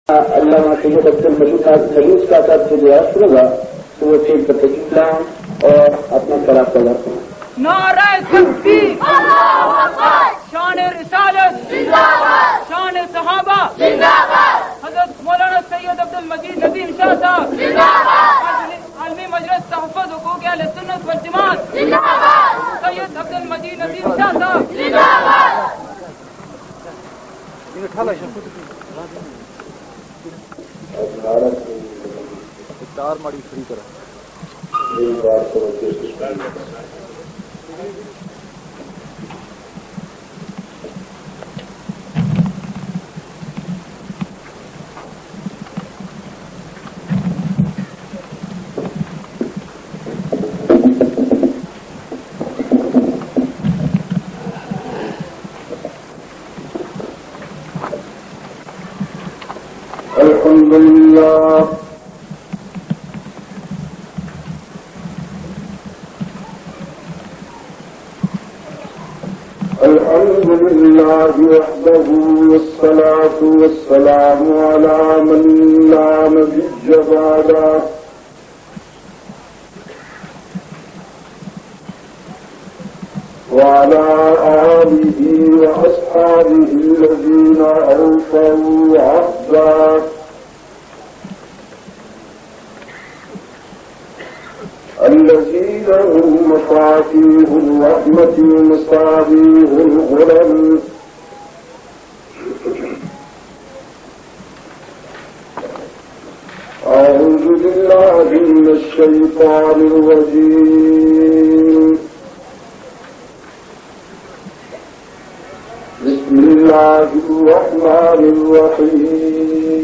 علامہ سید عبد المجید کا صاحب سے جو ہے ہوگا تو وہ ٹھیک پر تشریف لائیں اور اپنا خراب پیدا کریں. نعرہ تکبیر، شان رسالت، شان صحابہ، حضرت مولانا سید عبد المجید ندیم شاہ صاحب، عالمی مجلس تحفظ حقوق اہل سنت والجماعت، سید عبد المجید ندیم شاہ صاحب. چار ماڑی فری کرا الحمد لله وحده والصلاة والسلام على من لا نبي بعده وعلى آله وأصحابه الذين أوفوا عهده الذين هم مفاتيح الرحمة ومصابيح الغرم أعوذ بالله من الشيطان الرجيم بسم الله الرحمن الرحيم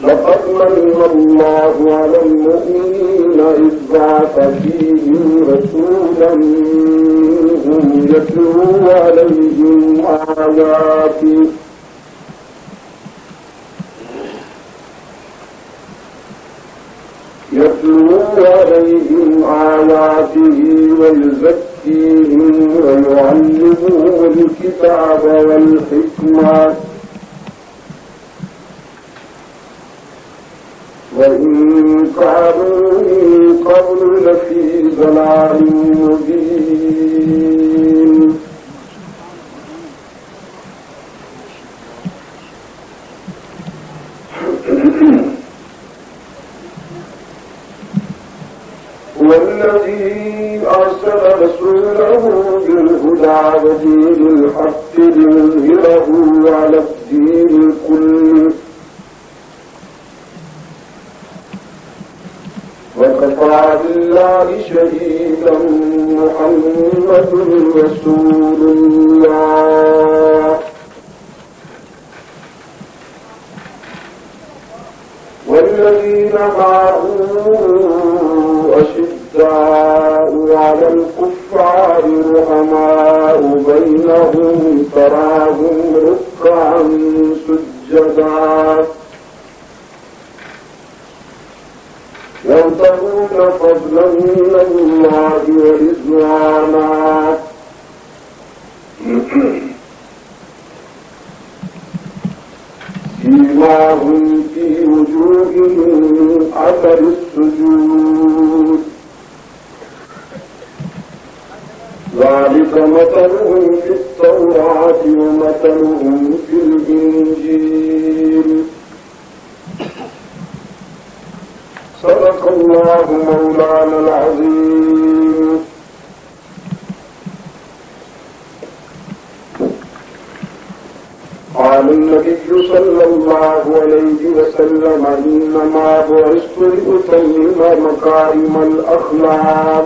لقد من الله على المؤمنين إذ بعث فيهم رسولا منهم يتلو عليهم آياته ويزكيهم ويعلمهم الكتاب والحكمة وإن كانوا من قبل لفي ضلال مبين هو الذي أرسل رسوله بالهدى ودين الحق ليظهره على الدين كله وكفى بالله شهيدا محمد رسول الله والذين معه أشداء على الكفار رحماء بينهم تراهم ركعا سجدا يبتغون فضلا من الله ورضوانا سيماهم في وجوههم أثر السجود ذلك مثلهم في التوراة ومثلهم في الإنجيل صدق الله مولانا العظيم. قال النبي صلى الله عليه وسلم إنما بعثت لأتمم مكارم الأخلاق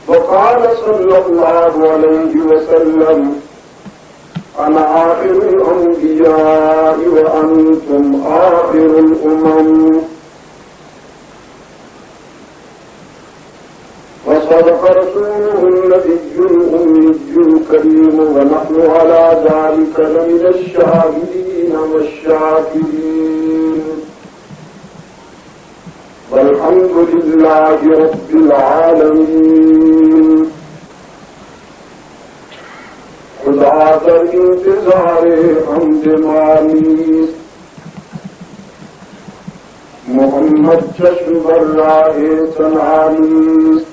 وقال صلى الله عليه وسلم أنا آخر الأنبياء وأنتم آخر الأمم وصدق رسوله النبي الأمي الكريم ونحن على ذلك لمن الشاهدين والشاكرين والحمد لله رب العالمين. خدا در انتظار حمد مانی محمد چشم بر راہ سنانی.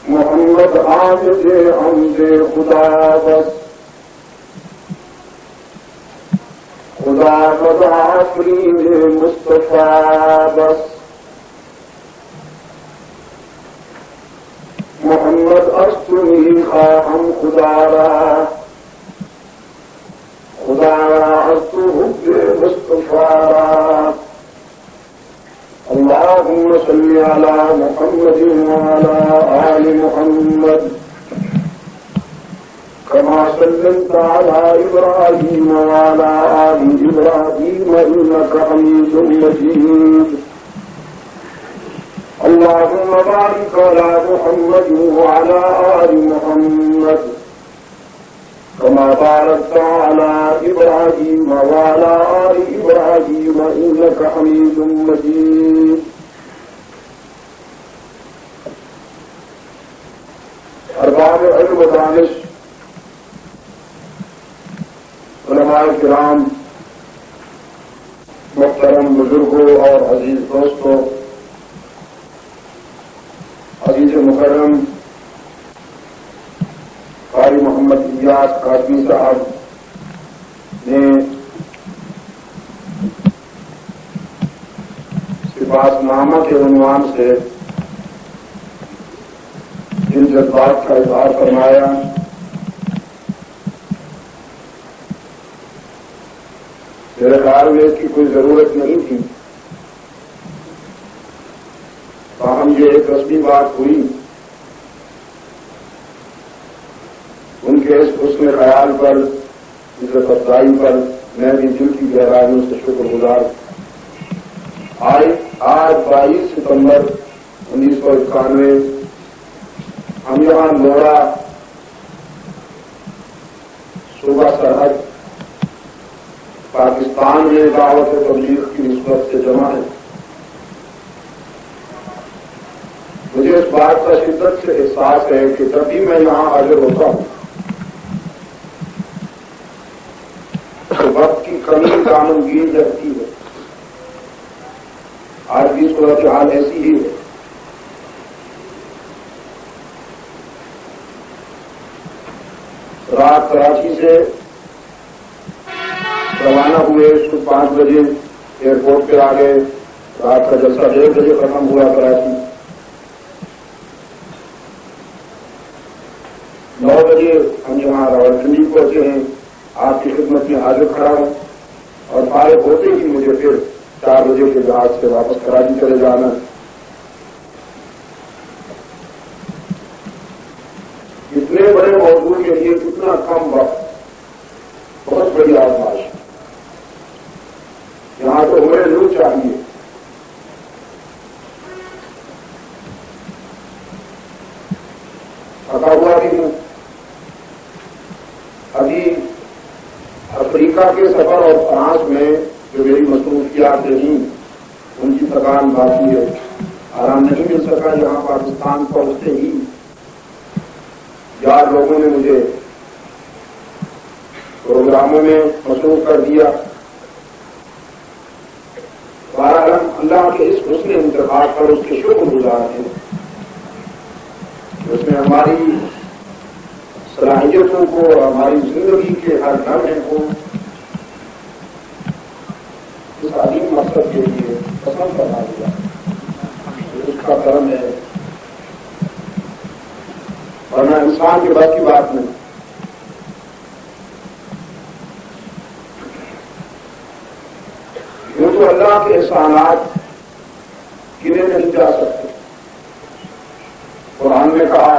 محمد عامد حمد خدا بس خدا بد آفرین مصطفیٰ بس. محمد استنی خواہم خدا را خدا را استو حب مصطفیٰ را. اللهم صل على محمد وعلى آل محمد كما صليت على إبراهيم وعلى آل إبراهيم إنك حميد مجيد. اللهم بارك على محمد وعلى آل محمد كما باركت على إبراهيم وعلى آل إبراهيم إنك حميد مجيد. أرباب علم و دانش، علماء کرام، محترم بزرگوں اور عزیز دوستوں، عزیز مکرم قاری محمد الیاس قاسمی صاحب نے سپاس نامہ کے عنوان سے جن جذبات کا اظہار فرمایا، میرے خیال میں اس کی کوئی ضرورت نہیں تھی، تاہم یہ ایک رسمی بات ہوئی. ان کے اس حسن خیال پر، عزت افزائی پر میں بھی دل کی گہرائیوں سے شکر گزار. آج 22 ستمبر 1991 ہم یہاں لوڑا صوبہ سرحد پاکستان میں دعوت و تبلیغ کی نسبت سے جمع ہے. مجھے اس بات کا شدت سے احساس ہے کہ جب بھی میں یہاں حاضر ہوتا ہوں تو وقت کی کمی دامنگیر رہتی ہے. آج بھی صورتحال ایسی ہی ہے. رات کراچی سے روانہ ہوئے، صبح 5 بجے ایئرپورٹ پہ آ گئے. رات کا جلسہ 1:30 بجے ختم ہوا کراچی. 9 بجے ہم یہاں راولپنڈی پہنچے ہیں. آپ کی خدمت میں حاضر کھڑا ہوں اور فارغ ہوتے ہی مجھے پھر 4 بجے کے جہاز سے واپس کراچی چلے جانا. اتنے بڑے موضوع کے لیے کتنا کم وقت، بہت بڑی آزمائش. یہاں تو ہمیں لوگ چاہیے. تھکا ہوا بھی ہوں. ابھی افریقہ کے سفر اور فرانس میں جو میری مصروفیات رہیں ان کی تھکان باقی ہے. آرام نہیں مل سکا. یہاں پاکستان پہنچتے ہی یار لوگوں نے مجھے پروگراموں میں مصروف کر دیا. بہرحال اللہ کے اس حسن انتخاب پر اس کے شکر گزار ہیں. اس میں ہماری صلاحیتوں کو، ہماری زندگی کے ہر لمحے کو اس عظیم مقصد کے لیے پسند کرنا دیا. اس کا کرم ہے، ورنہ انسان کے بس کی بات نہیں. یوں تو اللہ کے احسانات گنے نہیں جا سکتے. قرآن نے کہا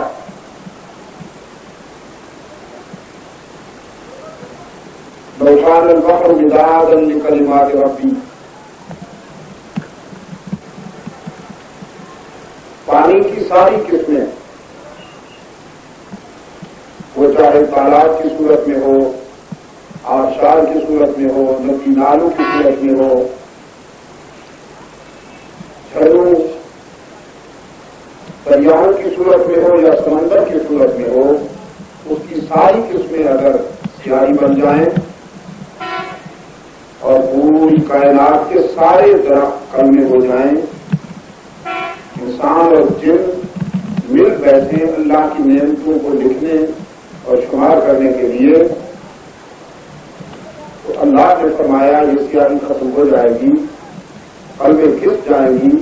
لو كان البحر مدادا لكلمات ربي. پانی کی ساری قسمیں، وہ چاہے تالاب کی صورت میں ہو آبشار کی صورت میں ہو، ندی نالوں کی صورت میں ہو، جھرنوں دریاؤں کی صورت میں ہو یا سمندر کی صورت میں ہو، اس کی ساری قسمیں اگر سیاہی بن جائیں اور پوری کائنات کے سارے درخت کلمے ہو جائیں، انسان اور جن مل بیٹھے اللہ کی نعمتوں کو لکھنے اور شمار کرنے کے لیے، تو اللہ نے فرمایا یہ سیاہی ختم ہو جائے گی، قلبیں گھس جائیں گی،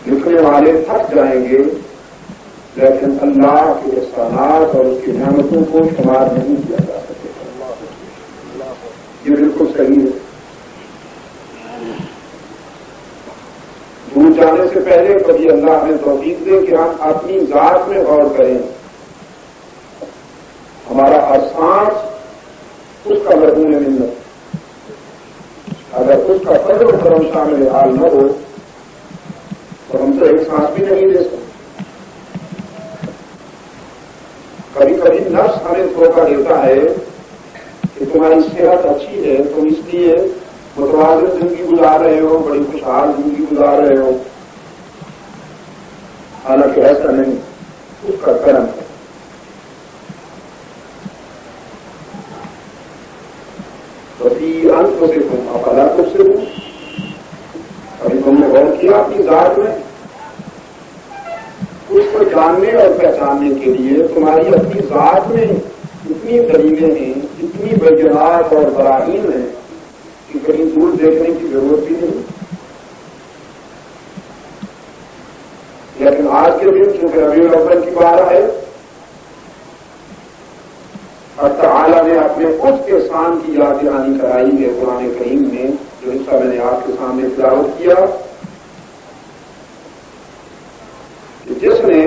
لکھنے والے تھک جائیں گے، لیکن اللہ کے احسانات اور اس کی نعمتوں کو شمار نہیں کیا جا سکے۔ یہ بالکل صحیح ہے۔ دور جانے سے پہلے کبھی اللہ نے توفیق دے کہ ہم اپنی ذات میں غور کریں، ہمارا ہر سانس اس کا مضمون منت، اگر اس کا قدر و کرم شامل حال نہ ہو تو ہم تو ایک سانس بھی نہیں لے سکتے۔ کبھی کبھی نفس ہمیں دھوکہ دیتا ہے کہ تمہاری صحت اچھی ہے، تم اس لیے متوازن زندگی گزار رہے ہو، بڑی خوشحال زندگی گزار رہے ہو، حالانکہ ایسا نہیں، اس کا کرم ہے۔ انت سے تم افلا تبصرون، ابھی تم نے غور کیا اپنی ذات میں؟ اس کو جاننے اور پہچاننے کے لیے تمہاری اپنی ذات میں اتنی دلیلیں ہیں، اتنی بینات اور براہین ہیں کہ کہیں دور دیکھنے کی ضرورت بھی نہیں۔ لیکن آج کے دن چونکہ ربیع الاول کی بارہ ہے، اللہ تعالیٰ نے اپنے اس احسان کی یاد دہانی کرائی ہے قرآن کریم میں، جو حصہ میں نے آپ کے سامنے تلاوت کیا، کہ جس نے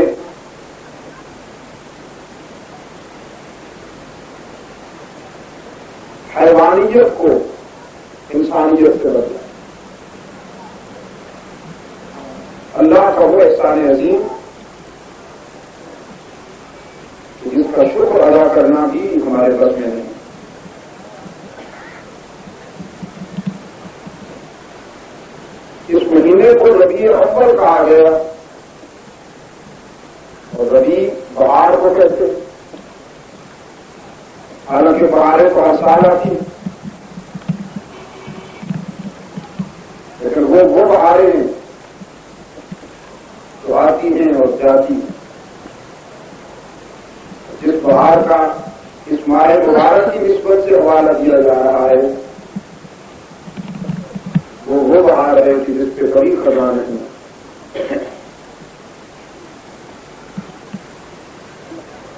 حیوانیت کو انسانیت سے بدلا۔ اللہ کا وہ احسان عظیم جس کا شکر ادا کرنا بھی ہمارے بس میں نہیں۔ اس مہینے کو ربیع الاول کہا گیا، اور ربیع بہار کو کہتے ہیں، حالانکہ بہاریں تو ہر سال آتی ہیں، لیکن وہ بہاریں ہیں جو آتی ہیں اور جاتی ہیں۔ جس بہار کا اس ماہ مبارک کی نسبت سے حوالہ دیا جا رہا ہے، وہ بہار ہے کہ جس پہ کوئی خزاں نہیں۔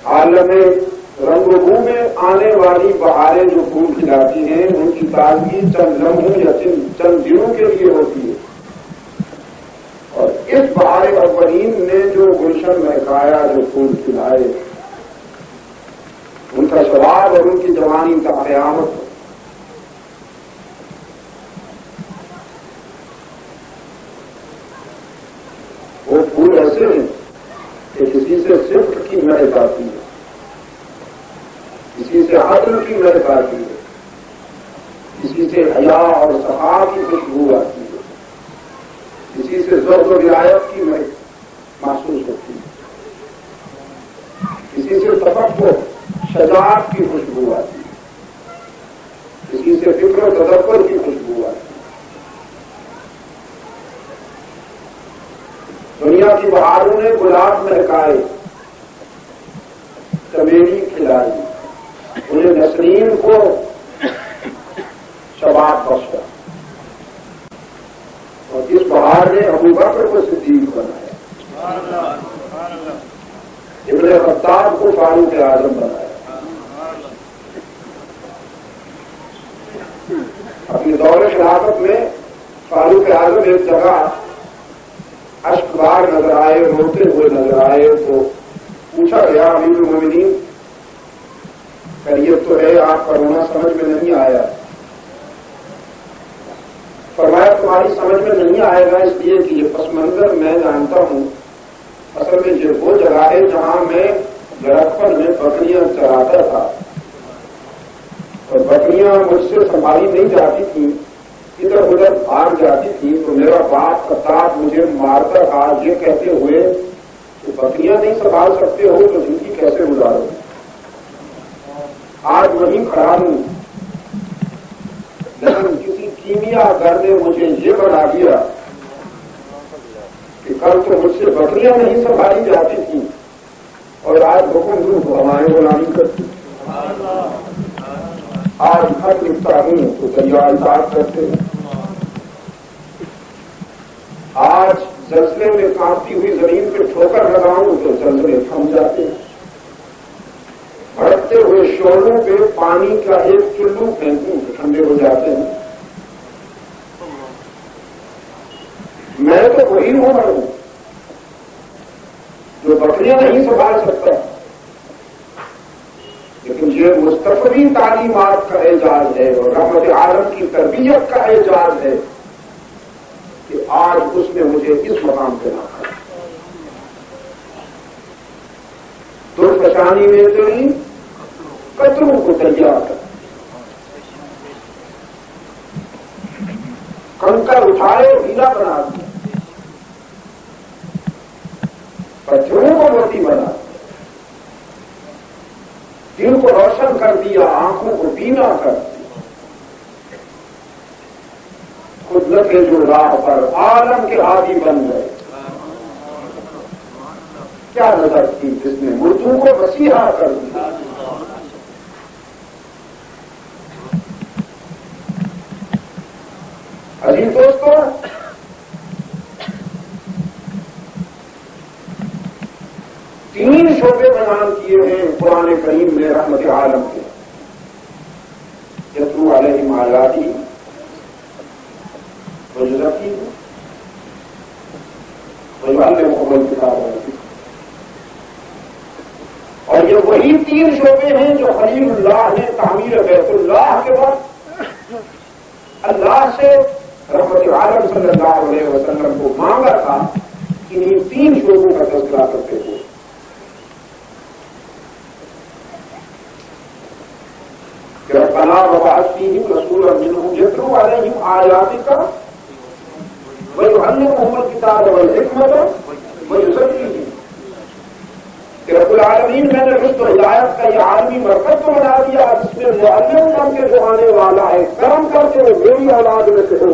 عالم رنگ و بو میں آنے والی بہاریں جو پھول کھلاتی ہیں، ان کی تازگی چند لمحوں یا چند دنوں کے لیے ہوتی ہے، اور اس بہار اولین نے جو گلشن مہکایا، جو پھول کھلائے، ان کا ثواب اور ان کی جوانی کا قیامت ہو۔ وہ پھول ایسے ہیں کہ کسی سے صفر کی مہک آتی ہے، کسی سے عدل کی مہک آتی ہے، کسی سے حیا اور صفا کی خوشبو آتی ہے، کسی سے ذوق و رعایت کی مہک محسوس ہوتی ہے، کسی سے تفکر شجاعت کی خوشبو آتی ہے، کسی سے فکر و تدبر کی خوشبو آتی ہے۔ دنیا کی بہاروں نے گلاب مہکائے، چمیلی کھلائی، انہیں نسرین کو شباب بخشا، اور اس بہار نے ابو بکر کو صدیق بنایا، ابن خطاب کو فاروق اعظم بنایا۔ اپنے دور خلافت میں فاروق اعظم ایک جگہ اشکبار نظر آئے، روتے ہوئے نظر آئے، تو پوچھا گیا امیر المومنین، خیریت تو ہے؟ آپ کا رونا سمجھ میں نہیں آیا۔ فرمایا تمہاری سمجھ میں نہیں آئے گا اس لیے کہ یہ پس منظر میں جانتا ہوں، اصل میں یہ وہ جگہ ہے جہاں میں درخت پر میں بکریاں چراتا تھا، اور بکریاں مجھ سے سنبھالی نہیں جاتی تھیں، ادھر ادھر بھاگ جاتی تھی، تو میرا باپ کتاب مجھے مارتا تھا یہ کہتے ہوئے کہ بکریاں نہیں سنبھال سکتے ہو تو زندگی کیسے گزارو. آج وہیں کھڑا ہوں، لیکن کسی کیمیا گر نے مجھے یہ بنا دیا کہ کل تو مجھ سے بکریاں نہیں سنبھالی جاتی تھیں اور آج حکم دوں تو ہمارے غلامی کرتی. آج خط لکھتا ہوں تو دریا اطاعت کرتے ہیں. آج زلزلے میں کانپتی ہوئی زمین پہ ٹھوکر لگاؤں تو زلزلے تھم جاتے ہیں. بھڑکتے ہوئے شعلوں پہ پانی کا ایک چلو پھینکوں تو ٹھنڈے ہو جاتے ہیں. میں تو وہی ہوں جو بکریاں نہیں سنبھال سکتا، لیکن یہ مستقبی تعلیمات کا اعزاز ہے اور رحمت عالم کی تربیت کا اعزاز ہے کہ آج اس نے مجھے اس مقام پہ رکھا. درفشانی میں تیری قطروں کو تیار کر، کنکر اٹھائے ہیرا بنا دیا، پتھروں کو موتی بنا دیا، دل کو روشن کر دیا، آنکھوں کو بینا کر دیا. قدرت کے جو راہ پر عالم کے عادی بن گئے. کیا نظر تھی جس نے مردوں کو مسیحا کر دیا. عزیز دوستو، تین شعبے بیان کیے ہیں قرآن کریم میں رحمت عالم کے. یتلو علیہم آیاتہ ویزکیہم ویعلمہم الکتاب والحکمہ. اور یہ وہی تین شعبے ہیں جو خلیل اللہ نے تعمیر بیت اللہ کے وقت اللہ سے رحمت عالم صلی اللہ علیہ وسلم کو مانگا تھا. انہیں تین شعبوں کا تذکرہ کرتے ہوئے ربنا وبعث فیہم رسولا منہم یتلو علیہم آیاتک ویعلمہم الکتاب والحکمۃ ویزکیہم. کہ رب العالمین میں نے رشد و ہدایت کا یہ عالمی مرکز تو بنا دیا جس میں معلم کر کے جو آنے والا ہے کرم کر کے میری اولاد میں سے ہو.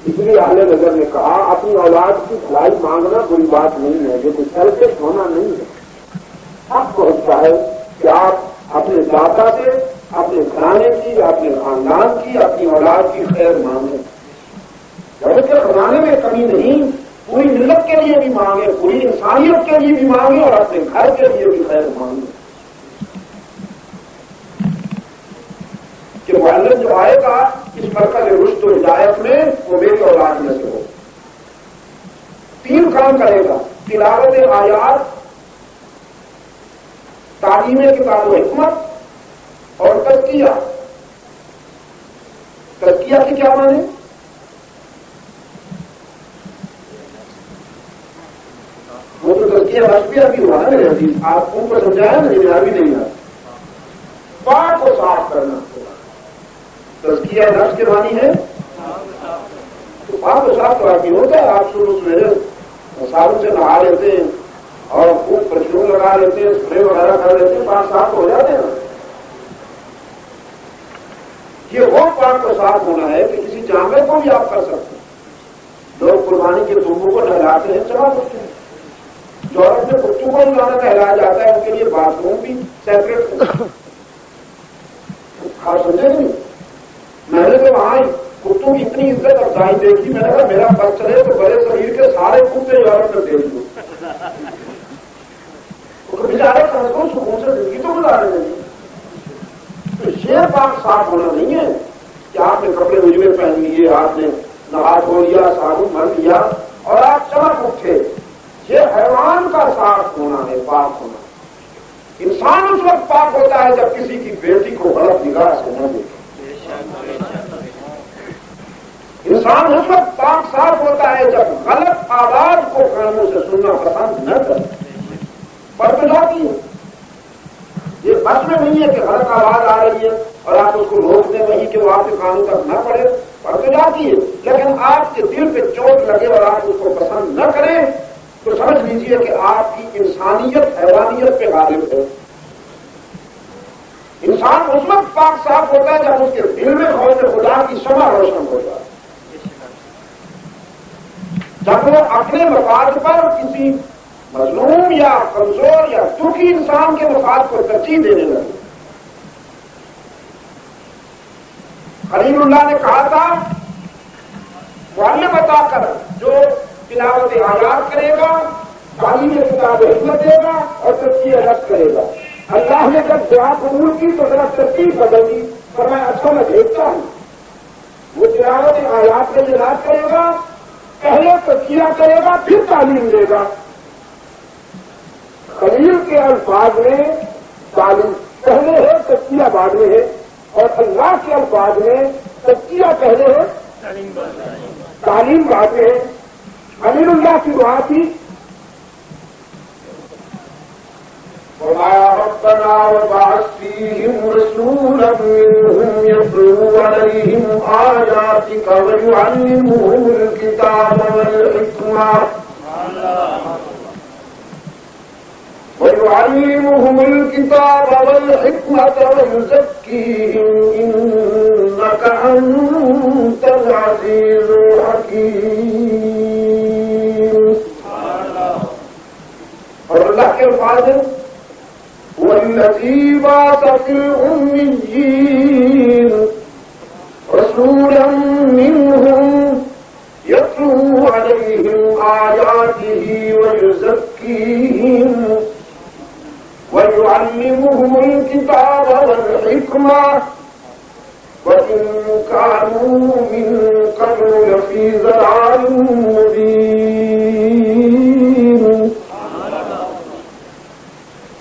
اس لیے اہل نظر نے کہا اپنی اولاد کی بھلائی مانگنا بری بات نہیں ہے، یہ کوئی سیلفش ہونا نہیں ہے. حق پہنچتا ہے کہ آپ اپنے داتا سے، اپنے گھرانے کی، اپنے خاندان کی، اپنی اولاد کی خیر مانگیں. جبکہ خزانے میں کمی نہیں، پوری ملت کے لیے بھی مانگے، پوری انسانیت کے لیے بھی مانگے اور اپنے گھر کے لیے بھی خیر مانگے. کہ معلم جو آئے گا اس مرکز رشد و ہدایت میں وہ میری اولاد میں سے ہو. تین کام کرے گا: تلاوت آیات، تعلیم کتاب و حکمت اور تزکیہ. تزکیہ کی کیا معنی؟ وہ تو تزکیہ رشدیہ بھی ہوا ہے میرے عزیز، آپ کو سمجھایا نا، یہ بھی نہیں ہے. پاک کو صاف کرنا. تزکیہ نفس کے معنی ہے تو پاک و صاف تو آدمی ہوتا ہے. آپ شروع سویرے صابن سے نہا لیتے ہیں اور خوب پرفیوم لگا لیتے ہیں، اسپرے وغیرہ کر لیتے ہیں، پاک صاف ہو جاتے ہیں. یہ وہ پاک و صاف ہونا ہے کہ کسی جانور کو بھی آپ کر سکتے ہیں. لوگ قربانی کے دونوں کو نہلاتے ہیں، چلا سکتے ہیں. یورپ میں کتوں کو نہلانا نہلایا جاتا ہے، ان کے لیے باتھ روم بھی سیپریٹ. آپ سمجھے نہیں؟ میں نے تو وہاں کتوں کی اتنی عزت افزائی دیکھی، میں نے کہا میرا بس چلے تو بڑے شریر کے سارے کتے یورپ میں بھیج دو. بیچارے سڑکوں سکون سے زندگی تو گزارے نہیں. تو یہ پاک صاف ہونا نہیں ہے کہ آپ نے کپڑے اجمے پہن لیے، آپ نے نہا دھو لیا، صابن بھر لیا اور آپ چمک اٹھے. یہ حیوان کا صاف ہونا ہے، پاک ہونا. انسان اس وقت پاک ہوتا ہے جب کسی کی بیٹی کو غلط نگاہ سے نہ دیکھے. انسان اس وقت پاک صاف ہوتا ہے جب غلط آواز کو کانوں سے سننا پسند نہ کرے. پڑھ تو جاتی ہے. یہ بس میں نہیں ہے کہ غلط آواز آ رہی ہے اور آپ اس کو روک دیں وہی کہ وہ آپ کے کانوں تک نہ پڑے. پڑھ تو جاتی ہے لیکن آپ کے دل پہ چوٹ لگے اور آپ اس کو پسند نہ کریں تو سمجھ لیجیے کہ آپ کی انسانیت حیوانیت پہ غالب ہے. انسان اس وقت پاک صاف ہوتا ہے جب اس کے دل میں خوف خدا کی شمع روشن ہوتا ہے. جب وہ اپنے مفاد پر کسی مظلوم یا کمزور یا دکھی انسان کے مفاد کو ترجیح دینے لگے. خلیل اللہ نے کہا تھا معلم بتا کر جو تلاوت آیات کرے گا تعلیم کتاب حکمت دے گا اور ترقی رد کرے گا. اللہ نے جب دعا قبول کی تو ذرا ترتیب بدل دی. فرمایا اچھا میں دیکھتا ہوں. وہ تلاوت آیات کا علاج کرے گا پہلے تزکیہ کرے گا پھر تعلیم دے گا. خلیل کے الفاظ میں تعلیم پہلے ہے تزکیہ بعد میں ہے اور اللہ کے الفاظ میں تزکیہ پہلے ہے تعلیم بعد میں ہے. خلیل اللہ کی دعا تھی فرمایا ربنا وابعث فيهم رسولا منهم يتلو عليهم آياتك ويعلمهم الكتاب والحكمة ويزكيهم إنك أنت العزيز الحكيم. اور اللہ کے الفاظ والذي بعث في الأميين رسولا منهم يتلو عليهم آياته ويزكيهم ويعلمهم الكتاب والحكمة وإن كانوا من قبل لفي ضلال مبين.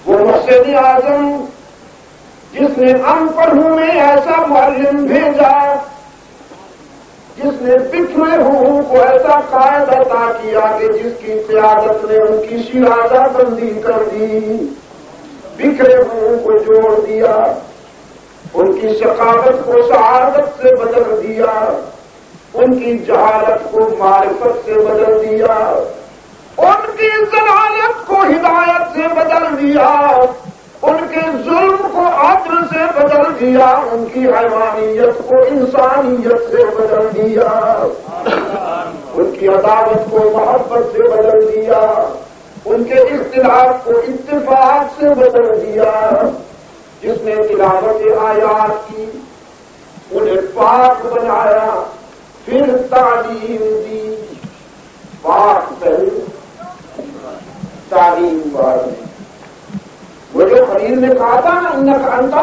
وہ مسجد اعظم جس نے ان پڑھوں میں ایسا معلم بھیجا جس نے بکھرے ہوں کو ایسا قائد عطا کیا کہ جس کی قیادت نے ان کی شیرازہ بندی کر دی. بکھرے ہوں کو جوڑ دیا ان کی ثقافت کو سعادت سے بدل دیا ان کی جہالت کو معرفت سے بدل دیا ان کی ضلالت کو ہدایت سے بدل دیا ان کے ظلم کو عدل سے بدل دیا ان کی حیوانیت کو انسانیت سے بدل دیا ان کی عداوت کو محبت سے بدل دیا ان کے اختلاف کو اتفاق سے بدل دیا. جس نے تلاوت آیات کی انہیں پاک بنایا پھر تعلیم دی. پاک پہلے تعلیم بعد میں. وہ جو خلیل نے کہا تھا نا انک انت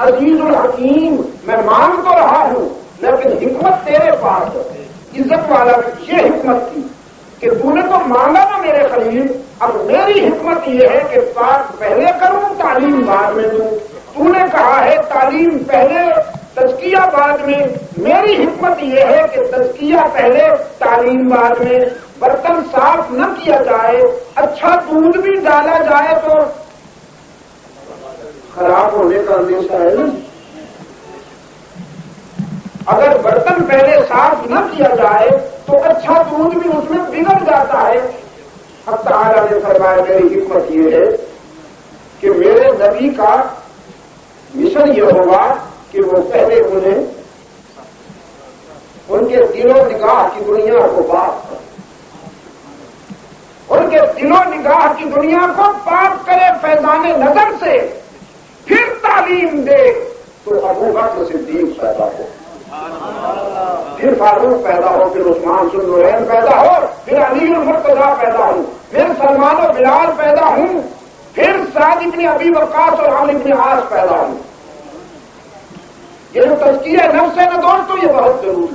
عزیز الحکیم میں مان تو رہا ہوں لیکن حکمت تیرے پاس ہے. عزت والا یہ حکمت تھی کہ تو نے تو مانگا نا میرے خلیل اب میری حکمت یہ ہے کہ پاک پہلے کروں تعلیم بعد میں دوں. تو نے کہا ہے تعلیم پہلے تزکیہ بعد میں. میری حکمت یہ ہے کہ تزکیہ پہلے تعلیم بعد میں. برتن صاف نہ کیا جائے اچھا دودھ بھی ڈالا جائے تو خراب ہونے کا اندیشہ ہے نا. اگر برتن پہلے صاف نہ کیا جائے تو اچھا دودھ بھی اس میں بگڑ جاتا ہے. اب تعالیٰ نے فرمایا میری حکمت یہ ہے کہ میرے نبی کا مشن یہ ہوگا کہ وہ پہلے انہیں ان کے دل و نگاہ کی دنیا کو پاک کرے ان کے دل و نگاہ کی دنیا کو پاک کرے فیضان نظر سے پھر تعلیم دے تو ابو بکر صدیق پیدا ہو پھر فاروق پیدا ہو پھر عثمان ذو النورین پیدا ہو پھر علی المرتضیٰ پیدا ہوں پھر سلمان و بلال پیدا ہوں پھر سعد ابن ابی وقاص اور عامر ابن عاص پیدا ہوں. یہ جو تزکیہ نفس ہے نا دوستو یہ بہت ضروری ہے.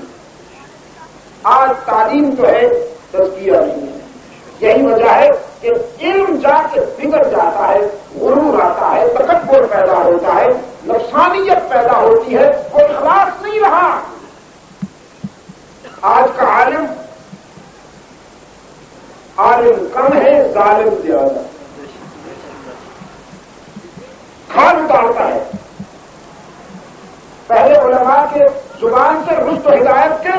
آج تعلیم تو ہے تزکیہ نہیں ہے. یہی وجہ ہے کہ علم جا کے بگڑ جاتا ہے غرور آتا ہے تکبر پیدا ہوتا ہے نفسانیت پیدا ہوتی ہے کوئی اخلاص نہیں رہا. آج کا عالم کم ہے ظالم زیادہ. بڑے علماء کے زبان سے رشد و ہدایت کے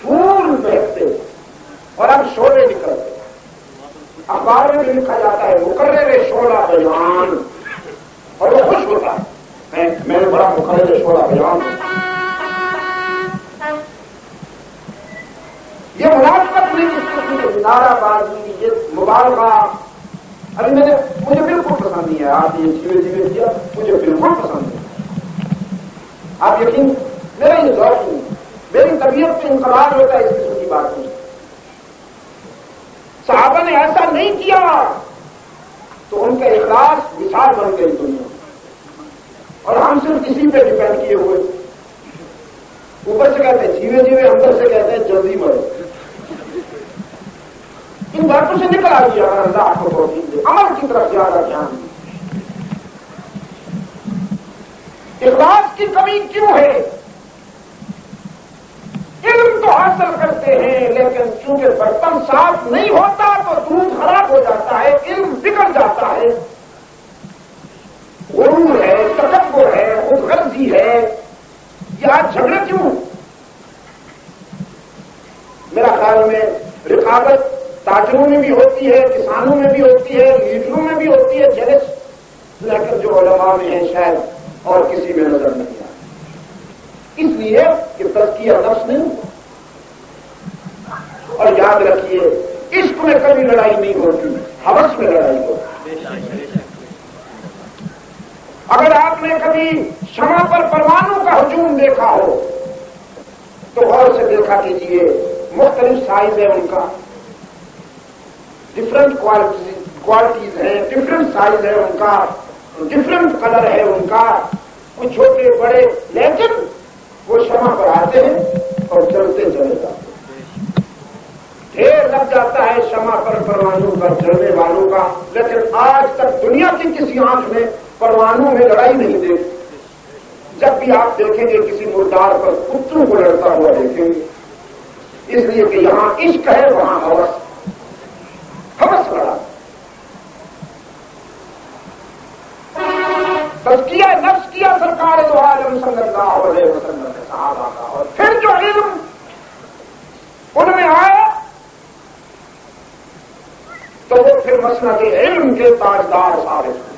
پھول بہتے اور اب شعلے نکلتے. اخبار میں بھی لکھا جاتا ہے مقرر شعلہ بیان، اور وہ خوش ہوتا ہے میں نے بڑا مقرر شعلہ بیان. یہ ملازمت نہیں اس قسم کی نعرہ بازی، یہ مبالغہ ابھی مجھے بالکل پسند نہیں ہے. آپ یہ جیوے کیا مجھے بالکل پسند نہیں. آپ یقین میرا یہ ذوق نہیں، میری طبیعت سے انقلاب ہوتا ہے اس قسم کی باتوں سے. صحابہ نے ایسا نہیں کیا تو ان کا اخلاص مثال بن گئی دنیا، اور ہم صرف اسی پہ ڈپینڈ کیے ہوئے. اوپر سے کہتے ہیں جیوے جیوے، اندر سے کہتے ہیں جلدی مرو. ان باتوں سے نکل آئیے اگر اللہ کو توفیق دے، عمل کی طرف زیادہ دھیان دیں. اخلاص کی کمی کیوں ہے؟ علم تو حاصل کرتے ہیں لیکن چونکہ برتن صاف نہیں ہوتا تو دودھ خراب ہو جاتا ہے، علم بگڑ جاتا ہے. غرور ہے، تکبر ہے، خود غرضی ہے. یہ آج جھگڑے کیوں؟ میرا خیال میں رقابت تاجروں میں بھی ہوتی ہے، کسانوں میں بھی ہوتی ہے، لیڈروں میں بھی ہوتی ہے جیلس، لیکن جو علماء میں ہیں شاید اور کسی میں نظر نہیں آتا. اس لیے کہ تزکیہ نفس نہیں. اور یاد رکھیے عشق میں کبھی لڑائی نہیں ہوتی، ہوس میں لڑائی ہوتی. اگر آپ نے کبھی شمع پر پروانوں کا ہجوم دیکھا ہو تو غور سے دیکھا کیجیے. مختلف سائز ہے ان کا، ڈفرنٹ کوالٹیز ہیں، ڈفرنٹ سائز ہے ان کا، ڈفرنٹ کلر ہے ان کا، کچھ چھوٹے بڑے، لیکن وہ شمع پر آتے ہیں اور چلتے چلے جاتے ہیں. ڈھیر لگ جاتا ہے شمع پر پروانوں کا، چلنے والوں کا، لیکن آج تک دنیا کی کسی آنکھ میں پروانوں میں لڑائی نہیں دیکھی. جب بھی آپ دیکھیں گے کسی مردار پر کتوں کو لڑتا ہوا دیکھیں گے، اس لیے کہ یہاں عشق ہے وہاں ہوس لڑا. تزکیہ نفس کیا سرکار دو عالم صلی اللہ علیہ وسلم کے صحابہ کا، اور پھر جو علم ان میں آیا تو وہ پھر مسلک علم کے تاجدار ثابت ہوئے،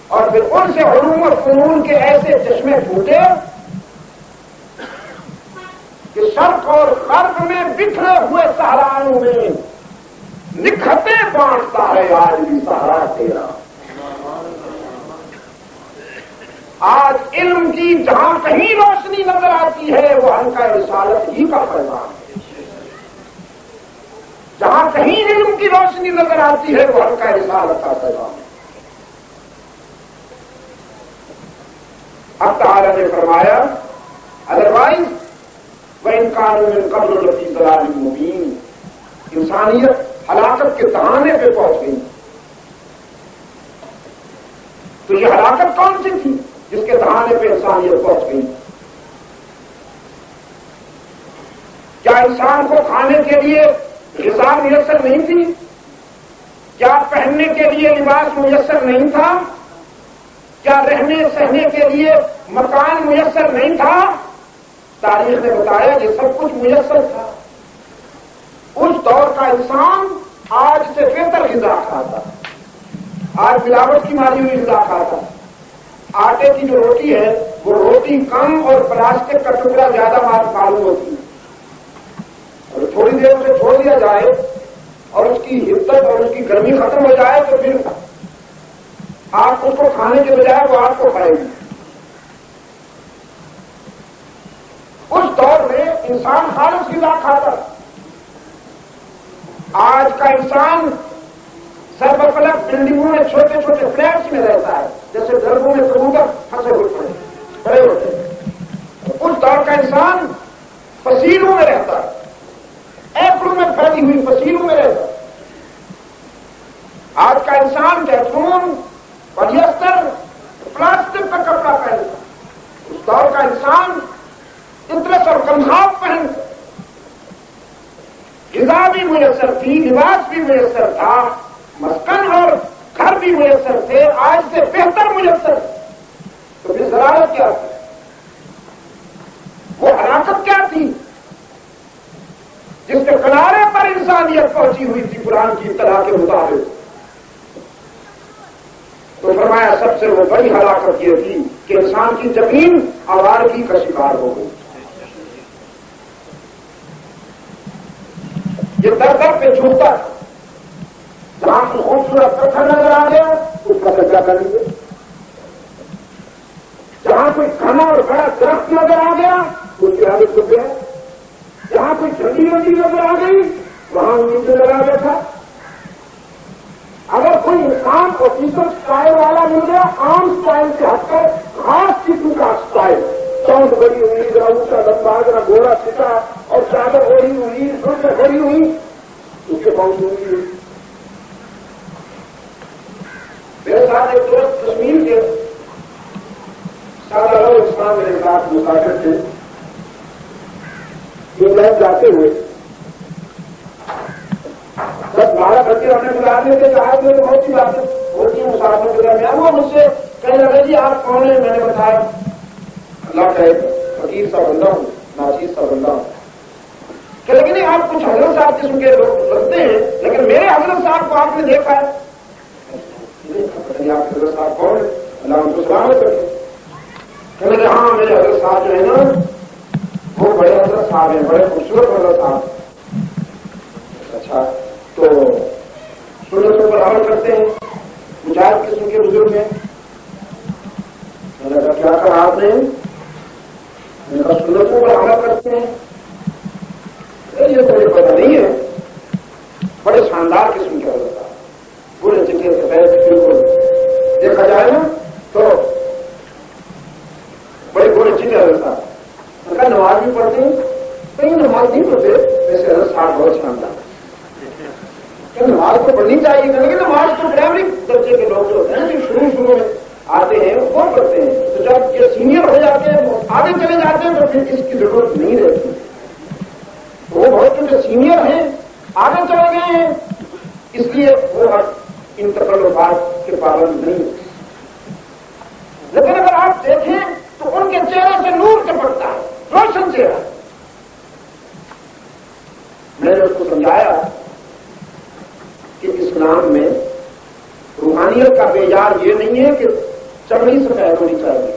اور پھر ان سے علوم و فنون کے ایسے چشمے پھوٹے کہ شرق اور غرب میں بکھرے ہوئے صحراؤں میں نکھتے بانٹتا ہے آج بھی سہارا تیرا. آج علم کی جہاں کہیں روشنی نظر آتی ہے وہ حلقہ رسالت ہی کا پیغام ہے. جہاں کہیں علم کی روشنی نظر آتی ہے وہ حلقہ رسالت کا پیغام ہے. اب تعالیٰ نے فرمایا ادروائز وَإِنْ مِنْ قَبْلُ لَفِي ضَلَالٍ مُبِينٍ. انسانیت ہلاکت کے تہانے پہ پہنچ گئی. تو یہ ہلاکت کون سی تھی جس کے تہانے پہ انسانیت پہنچ گئی؟ کیا انسان کو کھانے کے لیے غذا میسر نہیں تھی؟ کیا پہننے کے لیے لباس میسر نہیں تھا؟ کیا رہنے سہنے کے لیے مکان میسر نہیں تھا؟ تاریخ نے بتایا یہ سب کچھ میسر تھا. اس دور کا انسان آج سے بہتر غذا کھاتا، آج ملاوٹ کی ماری ہوئی غذا کھاتا. آٹے کی جو روٹی ہے وہ روٹی کم اور پلاسٹک کا ٹکڑا زیادہ معلوم ہوتی ہے. اور تھوڑی دیر اسے چھوڑ دیا جائے اور اس کی حدت اور اس کی گرمی ختم ہو جائے تو پھر آپ اس کو کھانے کے بجائے وہ آپ کو کھائے گی. اس دور میں انسان خالص غذا کھاتا. آج کا انسان سربفلک بلڈنگوں میں چھوٹے چھوٹے فلیٹس میں رہتا ہے، جیسے گھروں میں کبوتر پھنسے ہوئے بڑے ہوتے ہیں. اس دور کا انسان فصیلوں میں رہتا ہے، ایکڑوں میں پھیلی ہوئی فصیلوں میں رہتا ہے. آج کا انسان کیتھون پالیسٹر پلاسٹک کا کپڑا پہنتا. اس دور کا انسان اطلس اور کمزاب پہنتا. غذا بھی میسر تھی، لباس بھی میسر تھا، مسکن اور گھر بھی میسر تھے، آج سے بہتر میسر. تو پھر ضرورت کیا تھی؟ انسانیت پہنچی ہوئی تھی قرآن کی اطلاع کے مطابق. تو فرمایا سب سے وہ بڑی ہلاکت یہ تھی کہ انسان کی زمین آوارگی کا شکار ہو گئی. یہ در در پہ جھوٹتا تھا. جہاں کوئی خوبصورت پتھر نظر آ گیا اس کا کچرا کر لیجیے. جہاں کوئی گھنا اور بڑا درخت نظر آ گیا اس کی حالت کو گیا. جہاں کوئی ٹھنڈی ونڈی نظر آ گئی وہاں نیچے لگا بیٹھا. اگر کوئی انسان آفیسر اسٹائل والا مل گیا عام اسٹائل سے ہٹ کر خاص قسم کا اسٹائل, چونٹ بڑی ہوئی, ذرا اونچا لمبا, ذرا گھوڑا سیٹا اور چادر اوڑھی ہوئی, سر اوڑھی ہوئی, اس کے پہنچ ہوئی. میرے ساتھ ایک دوست کشمیر کے سادہ لوگ اسلام میرے ساتھ مسافر تھے. انگلینڈ جاتے ہوئے 10-12 بچے ہم نے بلا دیے تھے. جہاز میں تو بہت سی باتیں ہوتی ہیں مسافروں کے درمیان. وہ مجھ سے کہنے لگے جی آپ کون ہیں؟ میں نے بتایا اللہ کا ایک فقیر سا بندہ ہوں, ناچیز سا بندہ ہوں. کہ لیکن نہیں آپ کچھ حضرت صاحب قسم کے لوگ لگتے ہیں, لیکن میرے حضرت صاحب کو آپ نے دیکھا ہے. آپ حضرت صاحب کون ہے؟ اللہ ان کو سلامت رکھے. کہنے لگے ہاں میرے حضرت صاحب جو ہے نا وہ بڑے حضرت صاحب ہیں, بڑے خوبصورت حضرت صاحب. اچھا تو سنتوں پر عمل کرتے ہیں, مجاہد قسم کے بزرگ ہیں. میں نے کہا کیا کہا آپ نے؟ میں نے کہا سنتوں پر عمل کرتے ہیں. یہ تو مجھے پتہ نہیں ہے. بڑے شاندار قسم کے حضرت صاحب, پورے چٹے سفید بالکل دیکھا جائے نا تو بڑے بڑے چٹے حضرت صاحب. میں کہا نماز بھی پڑھتے ہیں؟ کہیں نماز نہیں پڑھتے. ویسے حضرت صاحب بہت شاندار. نماز تو پڑھنی چاہیے, لیکن نماز تو پرائمری درجے کے لوگ جو ہوتے ہیں جو شروع میں آتے ہیں وہ پڑھتے ہیں. تو جب یہ سینئر ہو جاتے ہیں آگے چلے جاتے ہیں تو پھر اس کی ضرورت نہیں رہتی. وہ بہت جو سینئر ہیں آگے چلے گئے ہیں اس لیے وہ ان تقررات کے پابند نہیں ہوتے. لیکن اگر آپ دیکھیں تو ان کے چہرے سے نور چمکتا ہے, روشن چہرہ. میں نے اس کو سمجھایا کہ اسلام میں روحانیت کا معیار یہ نہیں ہے کہ چمڑی سفید ہونی چاہیے.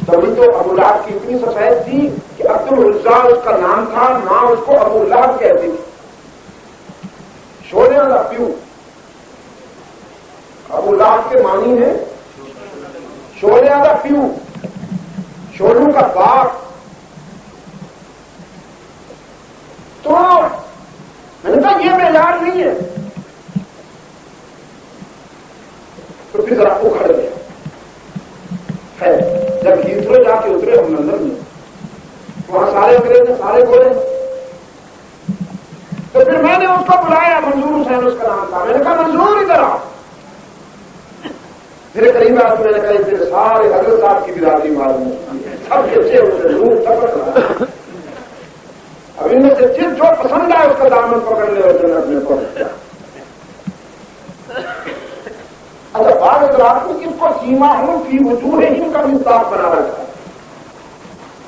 چمڑی تو ابو لہب کی اتنی سفید تھی کہ عبد العزا اس کا نام تھا, ماں اس کو ابو لہب کہتی تھی. شولے والا پیو, ابو لہب کے معنی ہے شولے والا پیو, شولوں کا باغ. تو میں نے کہا یہ معیار نہیں ہے. تو پھر ذرا اکھڑ گیا ہے. جب ہیتھرو جا کے اترے ہم لندن میں, وہاں سارے انگریز ہیں, سارے گورے. تو پھر میں نے اس کو بلایا, منظور حسین اس کا نام تھا. میں نے کہا منظور ادھر آ. میرے قریب آج میں نے کہا اتنے سارے حضرت صاحب کی برادری معلوم ہے, سب کے چہرے نور چمک رہا ہے. اب ان میں سے جس جو پسند آئے اس کا دامن پکڑ لے اور جنت میں پہنچ جائے. اچھا بعض حضرات کو کس کو سیما ہوں فی وجوہہم کا مصداق بنا رکھا ہے.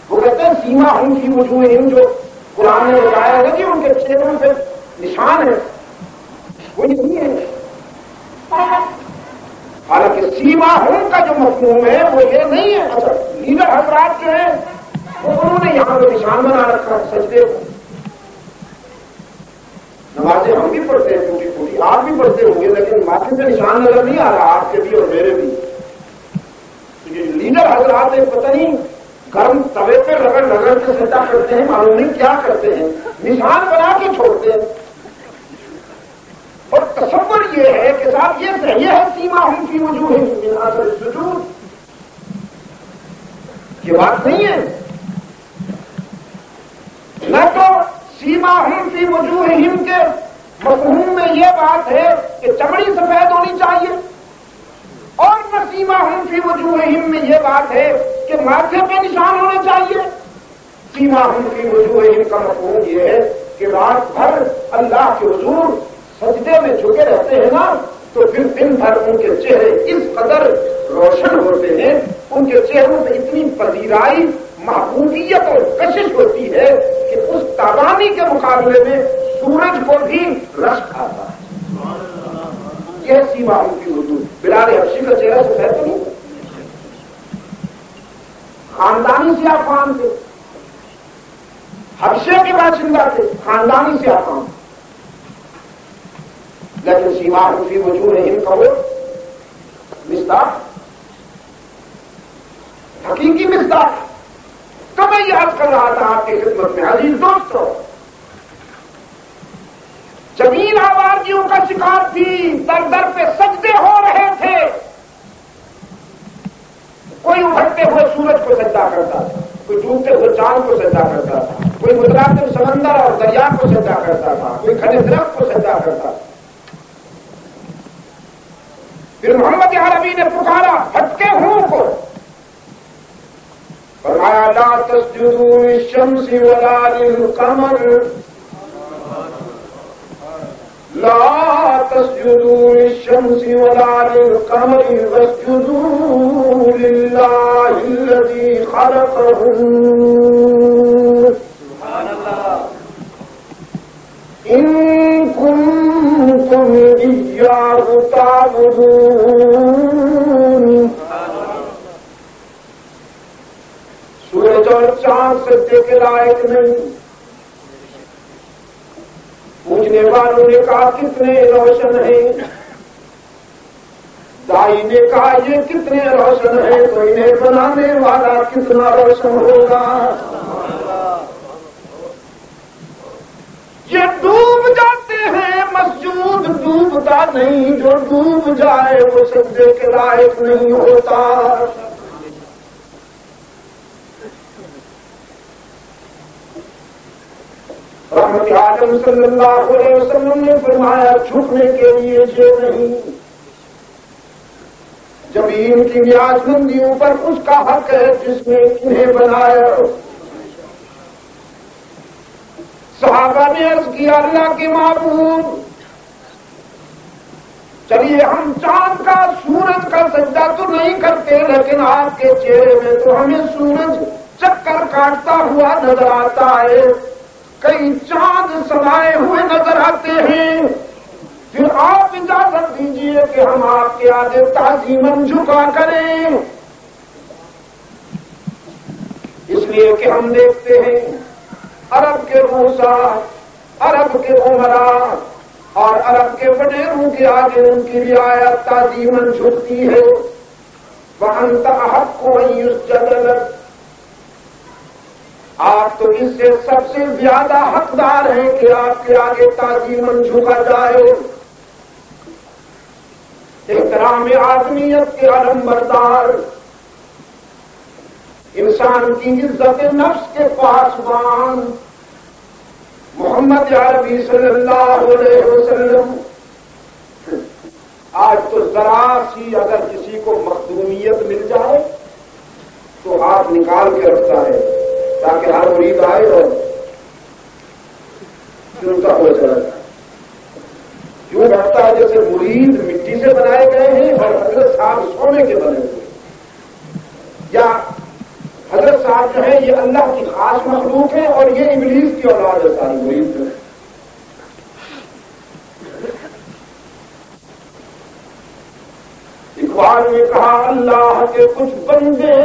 وہ کہتے ہیں سیما ہوں فی وجوہہم جو قرآن نے بتایا ہے کہ ان کے چہروں پہ نشان ہے وہ نہیں ہے. حالانکہ سیما ہوں کا جو مفہوم ہے وہ یہ نہیں ہے. اچھا لیڈر حضرات جو ہیں انہوں نے یہاں پہ نشان بنا رکھا ہے سجدے کو. نمازیں ہم بھی پڑھتے ہیں ٹوٹی ٹوٹی, آپ بھی پڑھتے ہوں گے, لیکن ماتھے سے نشان نظر نہیں آ رہا آپ کے بھی اور میرے بھی. لیڈر حضرات ایک پتہ نہیں گرم توے پہ رگڑ رگڑ کے سجدہ کرتے ہیں, معلوم نہیں کیا کرتے ہیں, نشان بنا کے چھوڑتے ہیں. اور تصور یہ ہے کہ صاحب یہ صحیح ہے سیما ہم کی وجوہ من اثر السجود, یہ بات نہیں ہے. نہ تو سیما ہم فی وجوہہم کے مفہوم میں یہ بات ہے کہ چمڑی سفید ہونی چاہیے, اور نہ سیما ہم فی وجوہہم میں یہ بات ہے کہ ماتھے پہ نشان ہونا چاہیے. سیما ہم فی وجوہہم کا مفہوم یہ ہے کہ رات بھر اللہ کے حضور سجدے میں جھکے رہتے ہیں نا, تو پھر دن بھر ان کے چہرے اس قدر روشن ہوتے ہیں, ان کے چہروں پہ اتنی پذیرائی محبوبیت اور کشش ہوتی ہے کہ اس تابانی کے مقابلے میں سورج کو بھی رش کھاتا ہے. یہ سیما ان کی وجود. بلال حبشی کا چہرہ سے ہے تو نہیں, خاندانی سیاہ فام تھے, حبشے کے باشندہ تھے, خاندانی سیاہ فام, لیکن سیما ان کی وجود ہے. ان کا وہ مصداق, حقیقی مصداق. تو میں یاد کر رہا تھا آپ کی خدمت میں عزیز دوستوں, جمیل آبادیوں کا شکار تھی, در در پہ سجدے ہو رہے تھے. کوئی ابھرتے ہوئے سورج کو سجدہ کرتا تھا, کوئی ڈوبتے ہوئے چاند کو سجدہ کرتا تھا, کوئی متلاطم سمندر اور دریا کو سجدہ کرتا تھا, کوئی کھڑے درخت کو سجدہ کرتا تھا. پھر محمد عربی نے پکارا ہٹکے ہوں کو, فرمایا لا تسجدوا للشمس ولا للقمر, لا تسجدوا للشمس ولا للقمر واسجدوا لله الذي خلقهن إن كنتم إياه تعبدون. سورج اور چاند سجدے کے لائق نہیں. پوچھنے والوں نے کہا کتنے روشن ہیں, دائی نے کہا یہ کتنے روشن ہیں, تو انہیں بنانے والا کتنا روشن ہوگا. یہ ڈوب جاتے ہیں, مسجود ڈوبتا نہیں, جو ڈوب جائے وہ سجدے کے لائق نہیں ہوتا. رحمت عالم صلی اللہ علیہ وسلم نے فرمایا جھکنے کے لیے یہ نہیں, زمین کی نیاز مندیوں پر اس کا حق ہے جس نے انہیں بنایا. صحابہ نے عرض کیا اللہ کے معبود, چلیے ہم چاند کا سورج کا سجدہ تو نہیں کرتے, لیکن آپ کے چہرے میں تو ہمیں سورج چکر کاٹتا ہوا نظر آتا ہے, کئی چاند سمائے ہوئے نظر آتے ہیں. پھر آپ اجازت دیجیے کہ ہم آپ کے آگے تعظیماً جھکا کریں, اس لیے کہ ہم دیکھتے ہیں عرب کے روسا, عرب کے عمراء اور عرب کے وڈیروں کے آگے ان کی رعایت تعظیماً جھکتی ہے. وَأَنْتَ أَحَقُّ أَن يُسْجَدَ لَكَ, آپ تو اس سے سب سے زیادہ حقدار ہیں کہ آپ کے آگے تعظیماً جھکا جائے. احترام آدمیت کے علم بردار, انسان کی عزت نفس کے پاسبان محمد عربی صلی اللہ علیہ وسلم. آج تو ذرا سی اگر کسی کو مخدومیت مل جائے تو ہاتھ نکال کے رکھتا ہے تاکہ ہر مرید آئے اور ان کا ہو چلا جائے. یوں لگتا ہے جیسے مرید مٹی سے بنائے گئے ہیں اور حضرت صاحب سونے کے بنے ہوئے, یا حضرت صاحب جو ہے یہ اللہ کی خاص مخلوق ہے اور یہ ابلیس کی اولاد ہے ساری مرید جو ہے. اقبال نے کہا اللہ کے کچھ بندے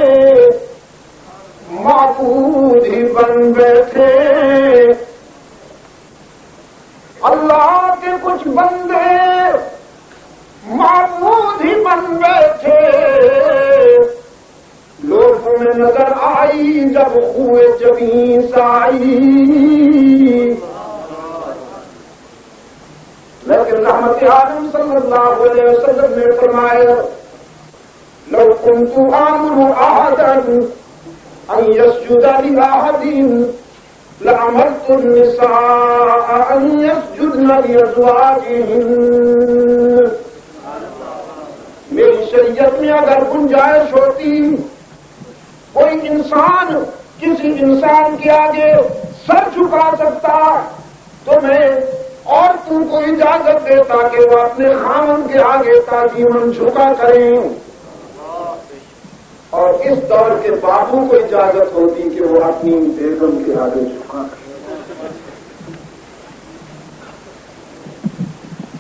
معبود ہی بن بیٹھے, اللہ کے کچھ بندے معبود ہی بن بیٹھے. لوگوں میں نظر آئی جب خوئے جبیں سائی, لیکن رحمت عالم صلی اللہ علیہ وسلم نے فرمایا لو كنت آمر أحدا أن يسجد لأحد لأمرت النساء أن يسجدن لأزواجهن. میری شریعت میں اگر گنجائش ہوتی کوئی انسان کسی انسان کے آگے سر جھکا سکتا تو میں عورتوں کو اجازت دیتا کہ وہ اپنے خاوند کے آگے تعظیماً جھکا کریں, اور اس دور کے باپو کو اجازت ہوتی کہ وہ اپنی بیگم کے آگے جھکا کر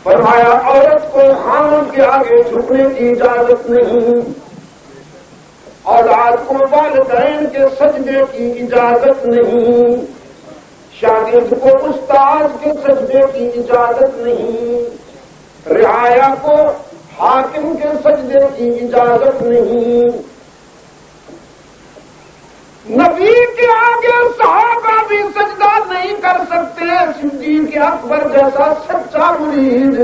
فرمایا عورت کو خاوند کے آگے جھکنے کی اجازت نہیں، اولاد کو والدین کے سجدے کی اجازت نہیں، شاگرد کو استاد کے سجدے کی اجازت نہیں، رعایا کو حاکم کے سجدے کی اجازت نہیں، نبی کے آگے صحابہ بھی سجدہ نہیں کر سکتے، صدیق اکبر جیسا سچا مرید،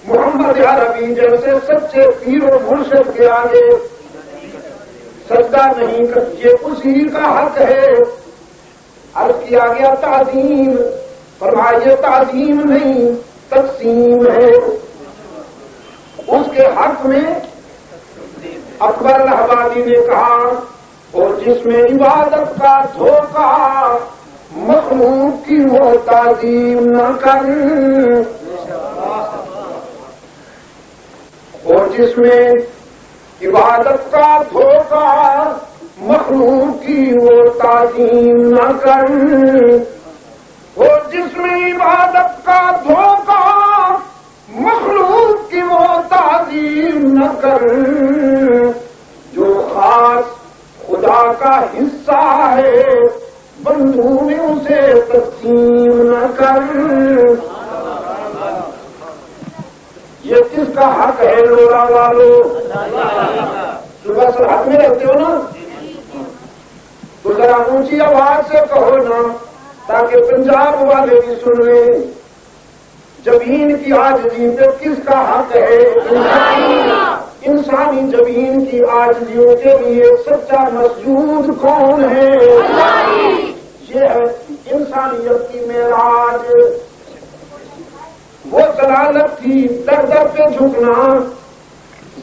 محمد عربی جیسے سچے پیر و مرشد کے آگے سجدہ نہیں کر، یہ اسی کا حق ہے۔ عرض کیا گیا تعظیم، فرمایا تعظیم نہیں تقسیم ہے۔ اس کے حق میں اکبر الحبابی نے کہا اور جس میں عبادت کا دھوکہ مخلوق کی وہ تعظیم نہ کر، اور جس میں عبادت کا دھوکہ مخلوق کی وہ تعظیم نہ کر، اور جس میں عبادت کا دھوکہ مخلوق کی وہ تعظیم نہ کر، جو خاص خدا کا حصہ ہے بندوں میں اسے تقسیم نہ کر۔ یہ کس کا حق ہے لولا والو؟ صبح سرحد میں رہتے ہو نا، تو ذرا اونچی آواز سے کہو نا تاکہ پنجاب والے بھی سن لیں۔ زمین کی عاجزی پہ کس کا حق ہے؟ انسانی زمین کی عاجزیوں کے لیے سچا مسجود کون ہے؟ یہ ہے انسانیت کی معراج۔ وہ ضلالت تھی در در پہ جھکنا،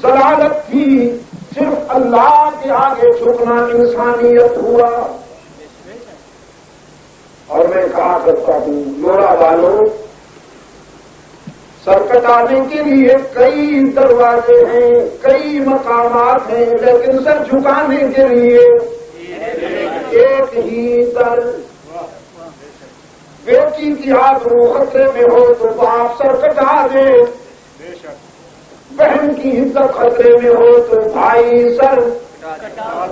ضلالت تھی صرف اللہ کے آگے جھکنا انسانیت ہوا۔ اور میں کہا کرتا ہوں لوڑا والوں، سر کٹانے کے لیے کئی دروازے ہیں، کئی مقامات ہیں، لیکن سر جھکانے کے لیے ایک ہی در۔ بیٹی کی آبرو خطرے میں ہو تو باپ سر کٹا دے، بہن کی عزت خطرے میں ہو تو بھائی سر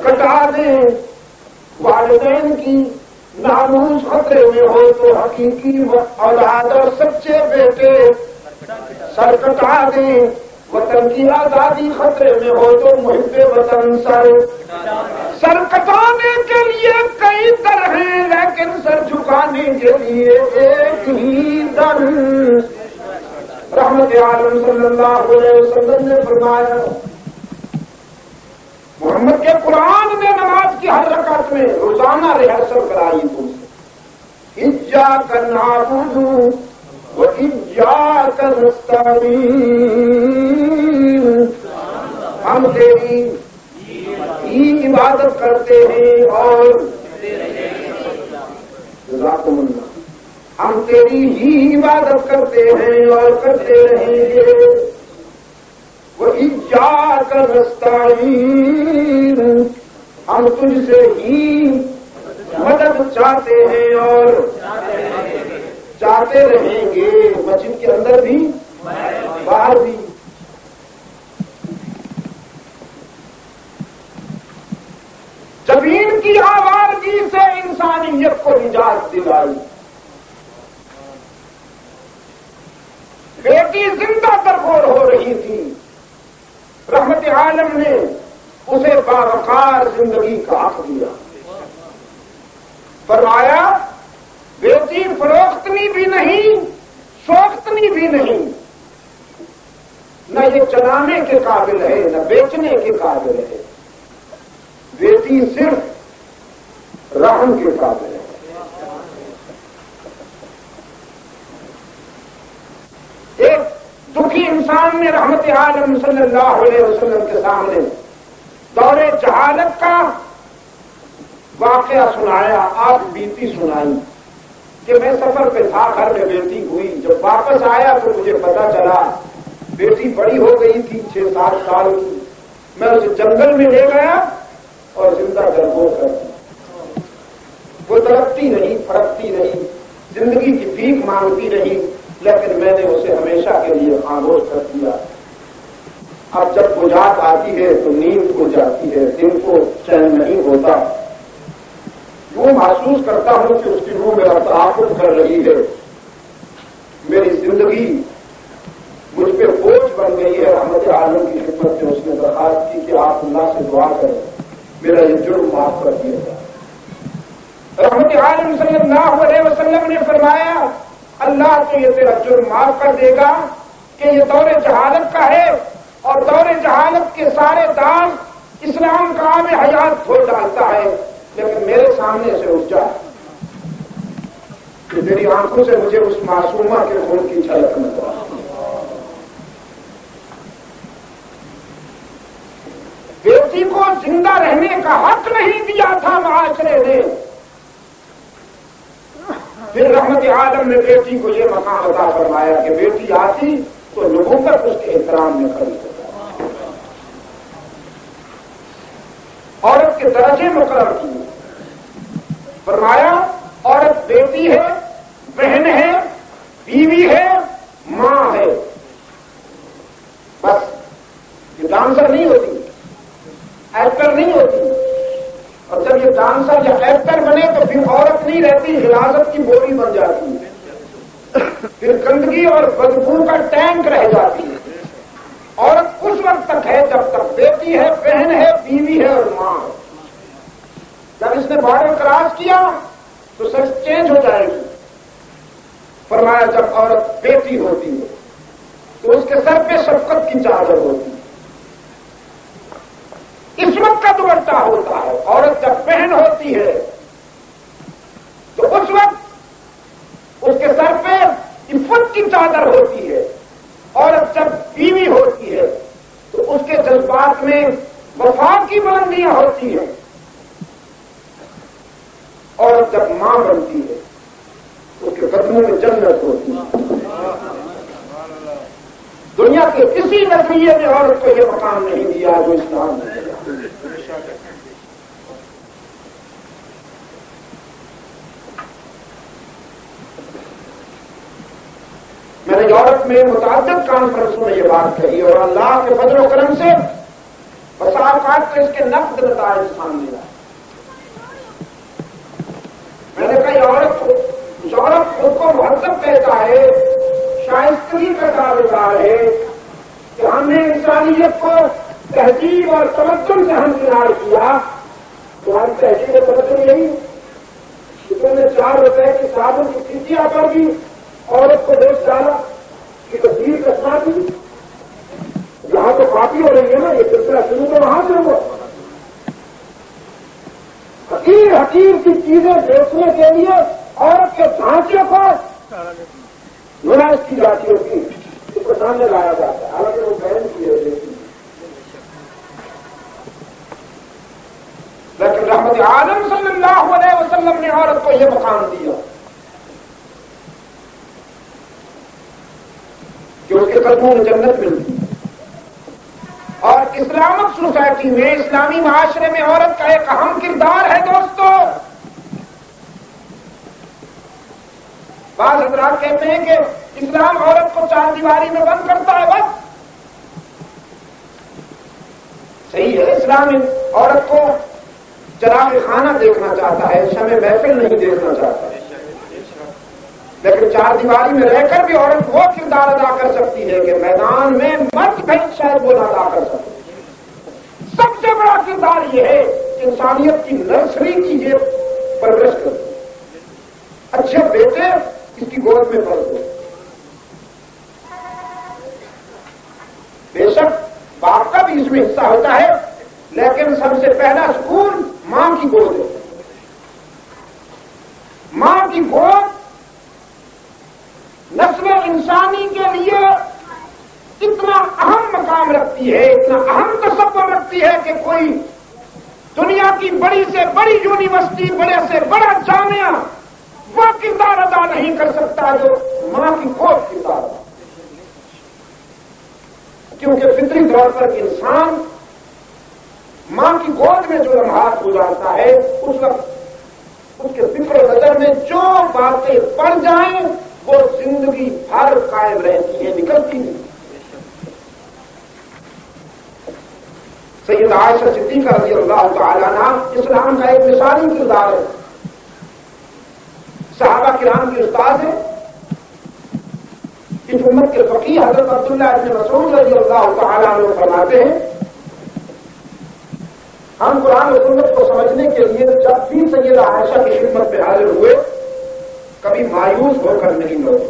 کٹا دے، والدین کی ناموس خطرے میں ہو تو حقیقی اولاد اور سچے بیٹے سر کٹا دیں، وطن کی آزادی خطرے میں ہو تو محب وطن سر کٹانے کے لیے کئی در ہیں، لیکن سر جھکانے کے لیے ایک ہی در۔ رحمت عالم صلی اللہ علیہ وسلم نے فرمایا، محمد کے قرآن نے نماز کی ہر رکعت میں روزانہ ریہرسل کرائی تم سے، اجاک نعبد وإياك نستعين، ہم تیری ہی عبادت کرتے ہیں اور جزاکم اللہ، ہم تیری ہی عبادت کرتے ہیں اور کرتے رہیں گے، وإياك نستعين، ہم تجھ سے ہی مدد چاہتے ہیں اور چاہتے رہیں گے، مسجد کے اندر بھی باہر بھی۔ زمین کی آوارگی سے انسانیت کو نجات دلائی، بیٹی زندہ درگور ہو رہی تھی، رحمت عالم نے اسے باوقار زندگی کا حق دیا، فرمایا بیٹی فروختنی بھی نہیں سوختنی بھی نہیں، نہ یہ چلانے کے قابل ہے نہ بیچنے کے قابل ہے، بیٹی صرف رحم کے قابل ہے۔ ایک دکھی انسان نے رحمت عالم صلی اللہ علیہ وسلم کے سامنے دور جہالت کا واقعہ سنایا، آپ بیتی سنائی کہ میں سفر پہ تھا، گھر میں بیٹی ہوئی، جب واپس آیا تو مجھے پتا چلا بیٹی بڑی ہو گئی تھی، 6-7 سال کی، میں اسے جنگل میں لے گیا تڑپتی رہی، پھڑکتی رہی، زندگی کی بھیک مانگتی رہی، لیکن میں نے اسے ہمیشہ کے لیے خاموش کر دیا۔ اب جب بجھات آتی ہے تو نیند کھل جاتی ہے، دل کو چین نہیں ہوتا۔ وہ محسوس کرتا ہوں کہ اس کی روح میرا تعاقب کر رہی ہے، میری زندگی مجھ پہ بوجھ بن گئی ہے۔ رحمت عالم کی خدمت میں اس نے درخواست کی کہ آپ اللہ سے دعا کریں میرا یہ جرم معاف کر دیا جائے۔ رحمت عالم صلی اللہ علیہ وسلم نے فرمایا اللہ تو یہ تیرا جرم معاف کر دے گا کہ یہ دور جہالت کا ہے، اور دور جہالت کے سارے داغ اسلام کا آب حیات دھو ڈالتا ہے، لیکن میرے سامنے سے اٹھ جائے کہ میری آنکھوں سے مجھے اس معصومہ کے خون کی جھلک نظر آئے۔ بیٹی کو زندہ رہنے کا حق نہیں دیا تھا معاشرے نے، پھر رحمت عالم نے بیٹی کو یہ مقام عطا فرمایا کہ بیٹی آتی تو نبوت اس کے احترام میں کھڑی ہوتا، عورت کے درجے مقرر کیے، فرمایا عورت بیٹی ہے، بہن ہے، بیوی ہے، ماں ہے، بس یہ ڈانسر نہیں ہوتی، ایکٹر نہیں ہوتی۔ اور جب یہ ڈانسر یا ایکٹر بنے تو پھر عورت نہیں رہتی، حراست کی بوری بن جاتی ہے، پھر گندگی اور بدبو کا ٹینک رہ جاتی ہے۔ عورت اس وقت تک ہے جب تک بیٹی ہے، بہن ہے، بیوی ہے اور ماں ہے۔ جب اس نے بارڈر کراس کیا تو سچ چینج ہو جائے گی۔ فرمایا جب عورت بیٹی ہوتی ہے تو اس کے سر پہ شفقت کی چادر ہوتی ہے، عصمت کا دوپٹہ ہوتا ہے۔ عورت جب بہن ہوتی ہے تو اس وقت اس کے سر پہ عفت کی چادر ہوتی ہے۔ عورت جب بیوی ہوتی ہے تو اس کے جذبات میں وفا کی بلندیاں ہوتی ہیں۔ عورت جب ماں بنتی ہے اس کے قدموں میں جنت ہوتی ہے۔ دنیا کے کسی نظریے میں عورت کو یہ مقام نہیں دیا جو اسلام نے دیا۔ میں نے یورپ میں متعدد کانفرنسوں میں یہ بات کہی، اور اللہ کے فضل و کرم سے بسا اوقات کے اس کے نقد نتائج سامنے آئے۔ میں نے کہا یورپ خود کو مہذب کہتا ہے، شائستگی کا دعوے دار ہے کہ ہم نے انسانیت کو تہذیب اور تمدن سے ہمکنار کیا، تمہاری تہذیب و تمدن یہی کہ تم نے 4 روپے کی صابن کی سیٹیاں پر بھی عورت کو بیچ ڈالا کہ تصویر کسنا دی۔ یہاں تو کافی ہو رہی ہے نا، یہ سلسلہ شروع تو وہاں سے ہوا۔ حقیر کی چیزیں بیچنے کے لیے عورت کے ڈھانچے کو نمائش کی جاتی ہوتی، اس کو سامنے لایا جاتا ہے، حالانکہ وہ بہن کی ہے بیٹی۔ لیکن رحمت عالم صلی اللہ علیہ وسلم نے عورت کو یہ مقام دیا کہ اس کے قدموں میں جنت ملتی۔ اور اسلامک سوسائٹی میں، اسلامی معاشرے میں عورت کا ایک اہم کردار ہے دوستو۔ بعض حضرات کہتے ہیں کہ اسلام عورت کو 4 دیواری میں بند کرتا ہے، بس صحیح ہے، اسلام عورت کو چراغ خانہ دیکھنا چاہتا ہے، شمع محفل نہیں دیکھنا چاہتا ہے، لیکن 4 دیواری میں رہ کر بھی عورت وہ کردار ادا کر سکتی ہے کہ میدان میں مرد بھی شاید وہ ادا کر سکتی ہے۔ سب سے بڑا کردار یہ ہے کہ انسانیت کی نرسری کی یہ پرورش کرتی ہے۔ اچھے بیٹے اس کی گود میں پڑ دو، بے شک باپ کا بھی اس میں حصہ ہوتا ہے، لیکن سب سے پہلا سکون ماں کی گود ہے۔ ماں کی گود نسل انسانی کے لیے اتنا اہم مقام رکھتی ہے، اتنا اہم تصور رکھتی ہے کہ کوئی دنیا کی بڑی سے بڑی یونیورسٹی، بڑے سے بڑا جامعہ وہ کردار ادا نہیں کر سکتا جو ماں کی گود کردار ادا، کیونکہ فطری طور پر انسان ماں کی گود میں جو لمحات گزارتا ہے اس وقت اس کے فکر و نظر میں جو باتیں پڑ جائیں وہ زندگی بھر قائم رہتی ہیں، نکلتی نہیں۔ سیدہ عائشہ صدیقہ رضی اللہ تعالیٰ عنہ اسلام کا ایک مثالی کردار ہے، صحابہ کرام کی استاد ہے، اس امت کے فقیہ حضرت عبداللہ ابن مسعود رضی اللہ تعالیٰ عنہ فرماتے ہیں ہم قرآن و سنت کو سمجھنے کے لیے جب بھی سیدہ عائشہ کی خدمت میں حاضر ہوئے کبھی مایوس ہو کر نہیں لوٹے۔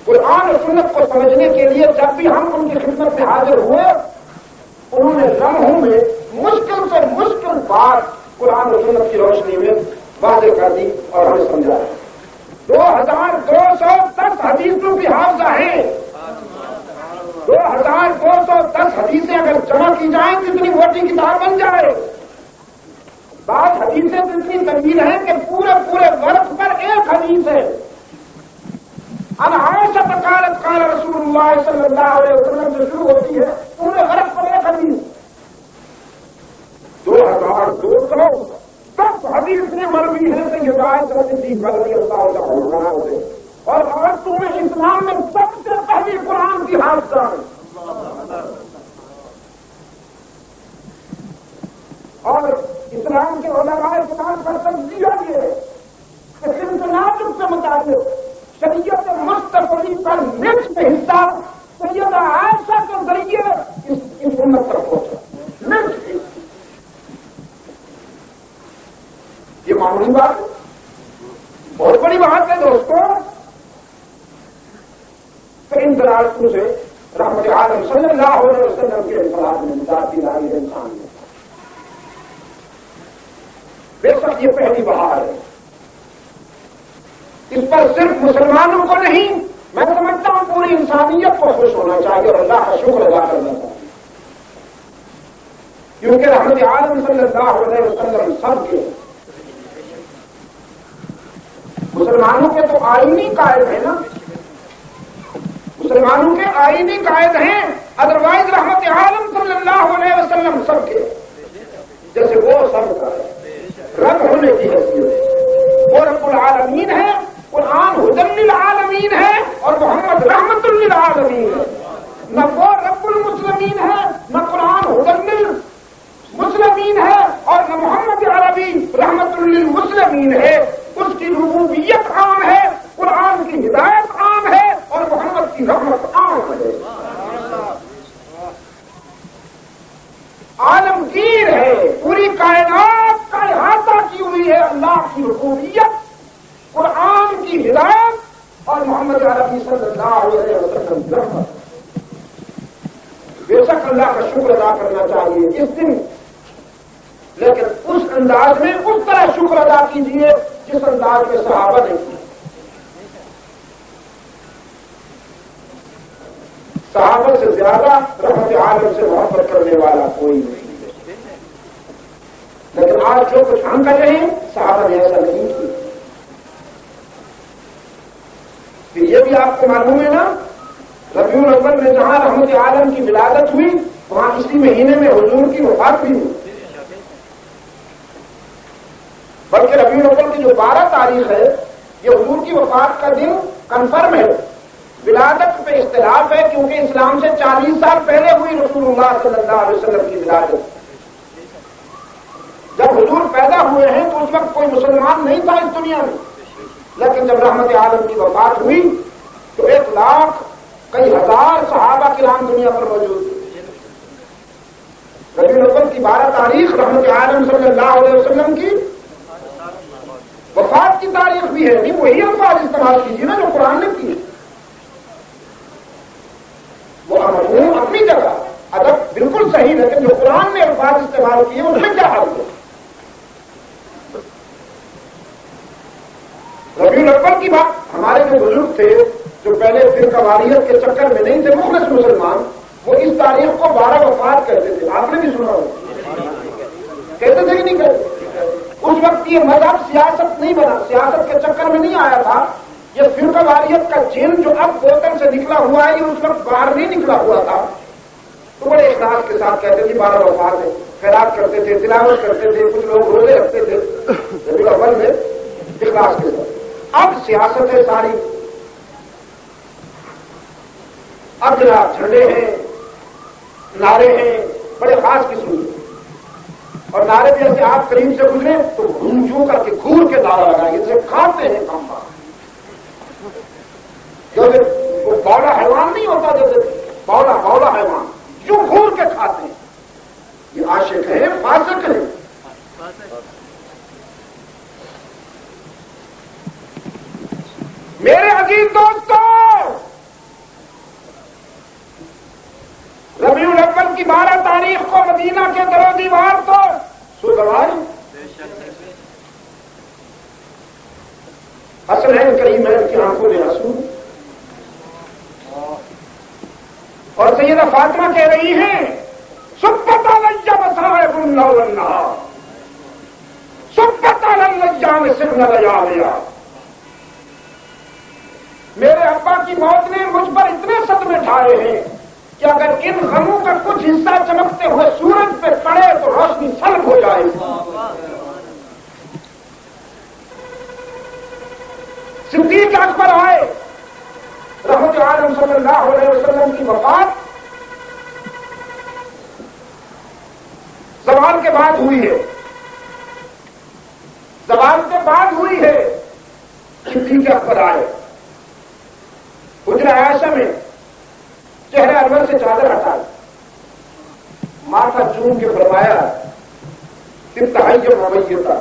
قرآن و سنت کو سمجھنے کے لیے جب بھی ہم ان کی خدمت میں حاضر ہوئے انہوں نے لمحوں میں مشکل سے مشکل بات قرآن و سنت کی روشنی میں واضح کر دی اور ہمیں سمجھایا۔ 2210 حدیثوں کی حافظہ ہیں، 2210 حدیثیں اگر جمع کی جائیں کتنی موٹی کتاب بن جائے۔ بعض حدیثیں اتنی طویل ہیں کہ پورے ورق پر ایک حدیث ہے۔ عن عائشہ قالت قال رسول اللہ صلی اللہ علیہ وسلم سے شروع ہوتی ہے، پورے ورق پر ایک حدیث۔ 2210 حدیثیں مروی ہیں سیدہ عائشہ صدیقہ رضی اللہ تعالیٰ عنہا سے، اور عورتوں میں اسلام میں سب سے پہلی قرآن کی حافظہ ہے۔ اور اسلام کے علماء اسلام کا تجزیہ یہ ہے کہ سلسلات سے متعلق شریعت مستقبلی پر نصف حصہ سیدہ عائشہ کے ذریعے اس امت تک پہنچا، نصف حصہ۔ یہ معمولی بات ہے، بہت بڑی بات ہے دوستوں۔ تو ان دلالتوں سے رحمت عالم صلی اللہ علیہ وسلم کے انفراد میں ذاتی لائی ہے انسان میں۔ بے شک یہ پہلی بہار ہے، اس پر صرف مسلمانوں کو نہیں میں سمجھتا ہوں پوری انسانیت کو خوش ہونا چاہیے اور اللہ کا شکر ادا کرنا چاہیے، کیونکہ رحمت عالم صلی اللہ علیہ وسلم سب کے مسلمانوں کے تو آئینی قائد ہیں نا، مسلمانوں کے آئینی قائد ہیں، ادروائز رحمت عالم صلی اللہ علیہ وسلم سب کے، جیسے وہ سب کا رب ہونے کی حیثیت، وہ رب العالمین ہے، قرآن ہدی للعالمین ہے اور محمد رحمت للعالمین ہے۔ نہ وہ رب المسلمین ہے، نہ قرآن ہدی للمسلمین ہے اور نہ محمد عربی رحمت للمسلمین ہے۔ اس کی ربوبیت عام ہے، قرآن کی ہدایت عام ہے اور محمد کی رحمت عام ہے۔ عالمگیر ہے، پوری کائنات کا احاطہ کی ہوئی ہے اللہ کی ربوبیت، قرآن کی ہدایت اور محمد عربی صلی اللہ علیہ وسلم کی رحمت۔ بے شک اللہ کا شکر ادا کرنا چاہیے اس دن، لیکن اس انداز میں اس طرح شکر ادا کیجیے جس انداز میں صحابہ نے کیا۔ صحابہ سے زیادہ رحمت عالم سے محبت کرنے والا کوئی نہیں ہے، لیکن آج جو کچھ ہم کر رہے ہیں صحابہ نے ایسا نہیں کیا۔ پھر یہ بھی آپ کو معلوم ہے نا، ربیع الاول میں جہاں رحمت عالم کی ولادت ہوئی وہاں اسی مہینے میں حضور کی وفات بھی ہوئی، بلکہ ربیع الاول کی جو 12 تاریخ ہے یہ حضور کی وفات کا دن کنفرم ہے۔ ولادت پہ اختلاف ہے کیونکہ اسلام سے 40 سال پہلے ہوئی رسول اللہ صلی اللہ علیہ وسلم کی ولادت۔ جب حضور پیدا ہوئے ہیں تو اس وقت کوئی مسلمان نہیں تھا اس دنیا میں، لیکن جب رحمت عالم کی وفات ہوئی تو 1 لاکھ کئی ہزار صحابہ کرام دنیا پر موجود تھے۔ ربیع الاول کی 12 تاریخ رحمت عالم صلی اللہ علیہ وسلم کی وفات کی تاریخ بھی ہے، نہیں وہی الفاظ استعمال کیجیے نا جو قرآن نے کی۔ وہ مفہوم اپنی جگہ ادب بالکل صحیح، لیکن جو قرآن نے الفاظ استعمال کیے اس میں کیا حال ہے؟ ربیع الاول کی بات، ہمارے جو بزرگ تھے جو پہلے فرقہ واریت کے چکر میں نہیں تھے، مخلص مسلمان، وہ اس تاریخ کو 12 وفات کہتے تھے۔ آپ نے بھی سنا ہوگا، کہتے تھے کہ نہیں کہتے؟ اس وقت یہ مذہب سیاست نہیں بنا، سیاست کے چکر میں نہیں آیا تھا۔ یہ فرقہ واریت کا جن جو اب بوتل سے نکلا ہوا ہے یہ اس وقت باہر نہیں نکلا ہوا تھا، تو بڑے اخلاص کے ساتھ کہتے تھے 12 وفات ہے، خیرات کرتے تھے، تلاوت کرتے تھے، کچھ لوگ روزے رکھتے تھے۔ سیاست ہے ساری، اگلا جھنڈے ہیں، نعرے ہیں بڑے خاص قسم کے، اور نعرے بھی ایسے آپ قریب سے گزرے تو گھوم کر کے گھور کے نعرہ لگائیں گے، جیسے کھاتے ہیں کم بات، جیسے وہ بولا حیوان نہیں ہوتا، جیسے بولا حیوان جو گھور کے کھاتے ہیں، یہ عاشق ہیں، فاسق ہیں۔ میرے عزیز دوستو، ربیع الاول کی 12 تاریخ کو مدینہ کے در و دیوار تو سلگوائی، حسنین کریمین کی آنکھوں میں آنسو، اور سیدہ فاطمہ کہہ رہی ہیں سبت علی مصائب الليل والنهار، سبت علی الایام سرن لیالیا۔ میرے ابا کی موت نے مجھ پر اتنے صدمے ڈھائے ہیں کہ اگر ان غموں کا کچھ حصہ چمکتے ہوئے سورج پہ پڑے تو روشنی سلب ہو جائے گی۔ صدیق اکبر آئے، رحمت عالم صلی اللہ علیہ وسلم کی وفات زوال کے بعد ہوئی ہے، زوال کے بعد ہوئی ہے۔ صدیق اکبر آئے، حجرہ عائشہ میں چہرہ انور سے چادر ہٹائی، ماتھا چوم کے فرمایا تبتحی ممیتا،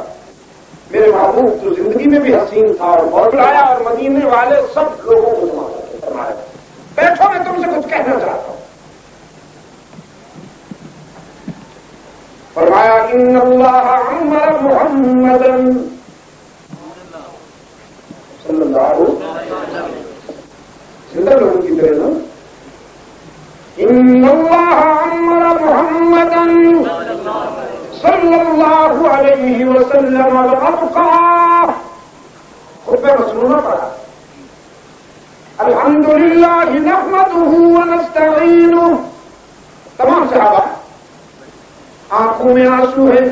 میرے محبوب تو زندگی میں بھی حسین تھا اور بہت لایا، اور مدینے والے سب لوگوں کو جمع کر کے فرمایا بیٹھو میں تم سے کچھ کہنا چاہتا ہوں۔ فرمایا ان اللہ عمر محمدا صلی اللہ علیہ وسلم، زندہ لوگوں کی طرح نا، ان اللہ عمر محمدا صلی اللہ علیہ وسلم الابقى، خطبہ مسنونہ پڑھا، الحمدللہ نحمده ونستعینہ، تمام صحابہ آنکھوں میں آنسو ہے،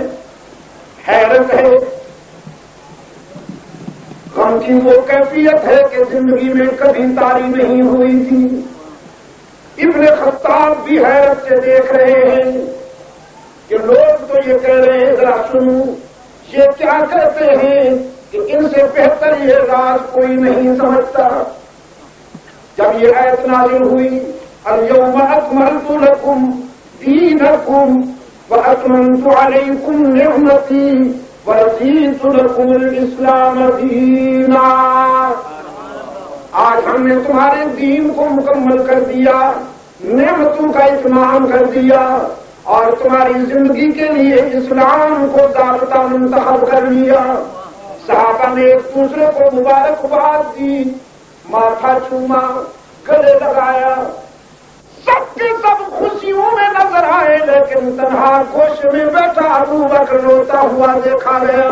حیرت ہے، غم کی وہ کیفیت ہے کہ زندگی میں کبھی طاری نہیں ہوئی تھی۔ ابن خطاب بھی حیرت سے دیکھ رہے ہیں کہ لوگ تو یہ کہہ رہے ہیں ذرا سنو یہ کیا کہتے ہیں کہ ان سے بہتر یہ راز کوئی نہیں سمجھتا۔ جب یہ آیت نازل ہوئی الیوم اکملت لکم دینکم واتممت علیکم نعمتی ورضیت لکم الاسلام دینا، آج ہم نے تمہارے دین کو مکمل کر دیا، نعمتوں کا اتمام کر دیا، اور تمہاری زندگی کے لیے اسلام کو ضابطہ منتخب کر لیا۔ صحابہ نے ایک دوسرے کو مبارکباد دی، ماتھا چوما، گلے لگایا، سب کے سب خوشیوں میں نظر آئے، لیکن تنہا گوش میں بیٹھا ابو بکر روتا ہوا دیکھا گیا۔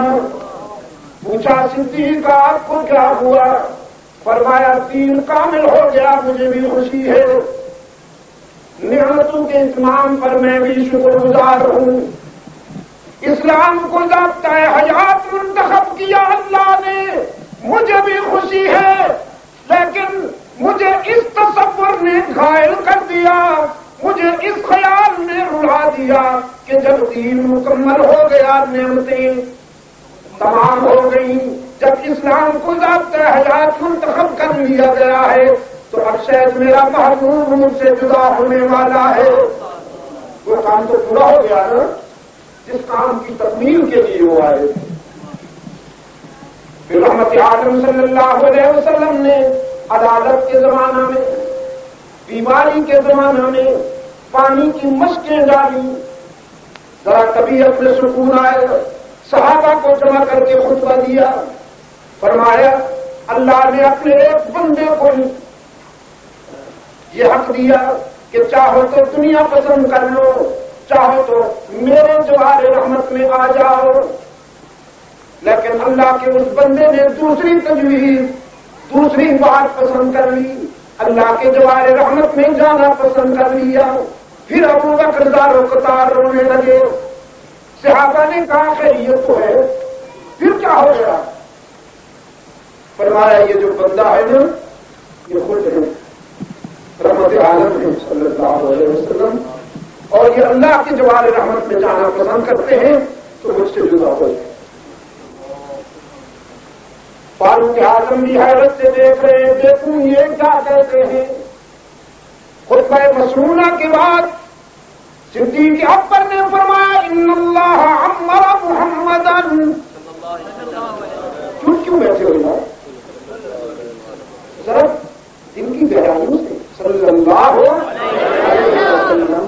پوچھا صدیق آپ کو کیا ہوا؟ فرمایا دین کامل ہو گیا، مجھے بھی خوشی ہے، نعمتوں کے اتمام پر میں بھی شکر گزار ہوں، اسلام کو ضابطۂ حیات منتخب کیا اللہ نے، مجھے بھی خوشی ہے، لیکن مجھے اس تصور نے گھائل کر دیا، مجھے اس خیال نے رلا دیا کہ جب دین مکمل ہو گیا، نعمتیں تمام ہو گئی، جب اسلام کو ضابطۂ حیات منتخب کر لیا گیا ہے تو اب شاید میرا محبوب مجھ سے جدا ہونے والا ہے۔ وہ کام تو پورا ہو گیا نا جس کام کی تکمیل کے لیے وہ آئے۔ پھر رحمت عالم صلی اللہ علیہ وسلم نے عدالت کے زمانہ میں، بیماری کے زمانہ میں پانی کی مشقیں ڈالی، ذرا طبیعت میں سکون آئے، صحابہ کو جمع کر کے خطبہ دیا، فرمایا اللہ نے اپنے ایک بندے کو یہ حق دیا کہ چاہو تو دنیا پسند کر لو، چاہو تو میرے جوار رحمت میں آ جاؤ، لیکن اللہ کے اس بندے نے دوسری تجویز، دوسری بات پسند کر لی، اللہ کے جوار رحمت میں جانا پسند کر لیا۔ پھر ابو بکر دار و قطار رونے لگے، صحابہ نے کہا خیریت تو ہے، پھر کیا ہو گیا؟ فرمایا یہ جو بندہ ہے نا یہ خود ہے رحمت عالم ہے صلی اللہ علیہ وسلم، اور یہ اللہ کے جوار رحمت میں جانا پسند کرتے ہیں تو مجھ سے جدا ہو جائے۔ فاروق اعظم بھی حیرت سے دیکھ رہے ہیں، دیکھوں یہ کیا کہتے ہیں۔ خطبہ مسنونہ کے بعد صدیق اکبر نے فرمایا ان اللہ عمر محمدن، کیوں بیٹھے ہو یار ذرا دن کی گہرائیوں سے، صلی اللہ علیہ وسلم،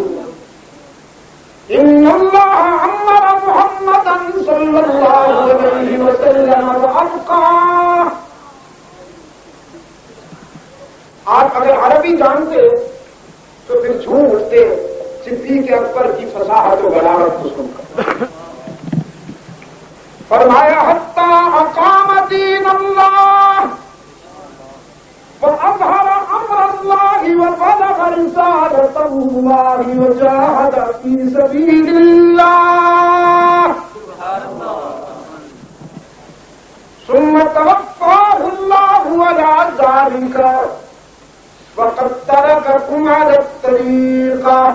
ان اللہ عمر محمدن صلی اللہ علیہ وسلم وابقى۔ آپ اگر عربی جانتے تو پھر جھوم اٹھتے صدیق اکبر کی فصاحت و بلاغت کو سن کر۔ فرمایا حتی اقام دین اللہ واظہر امر اللہ وبلغ رسالۃ اللہ وجاہد فی سبیل اللہ ثم توفاہ اللہ علی ذلک وقد ترككم على الطريقة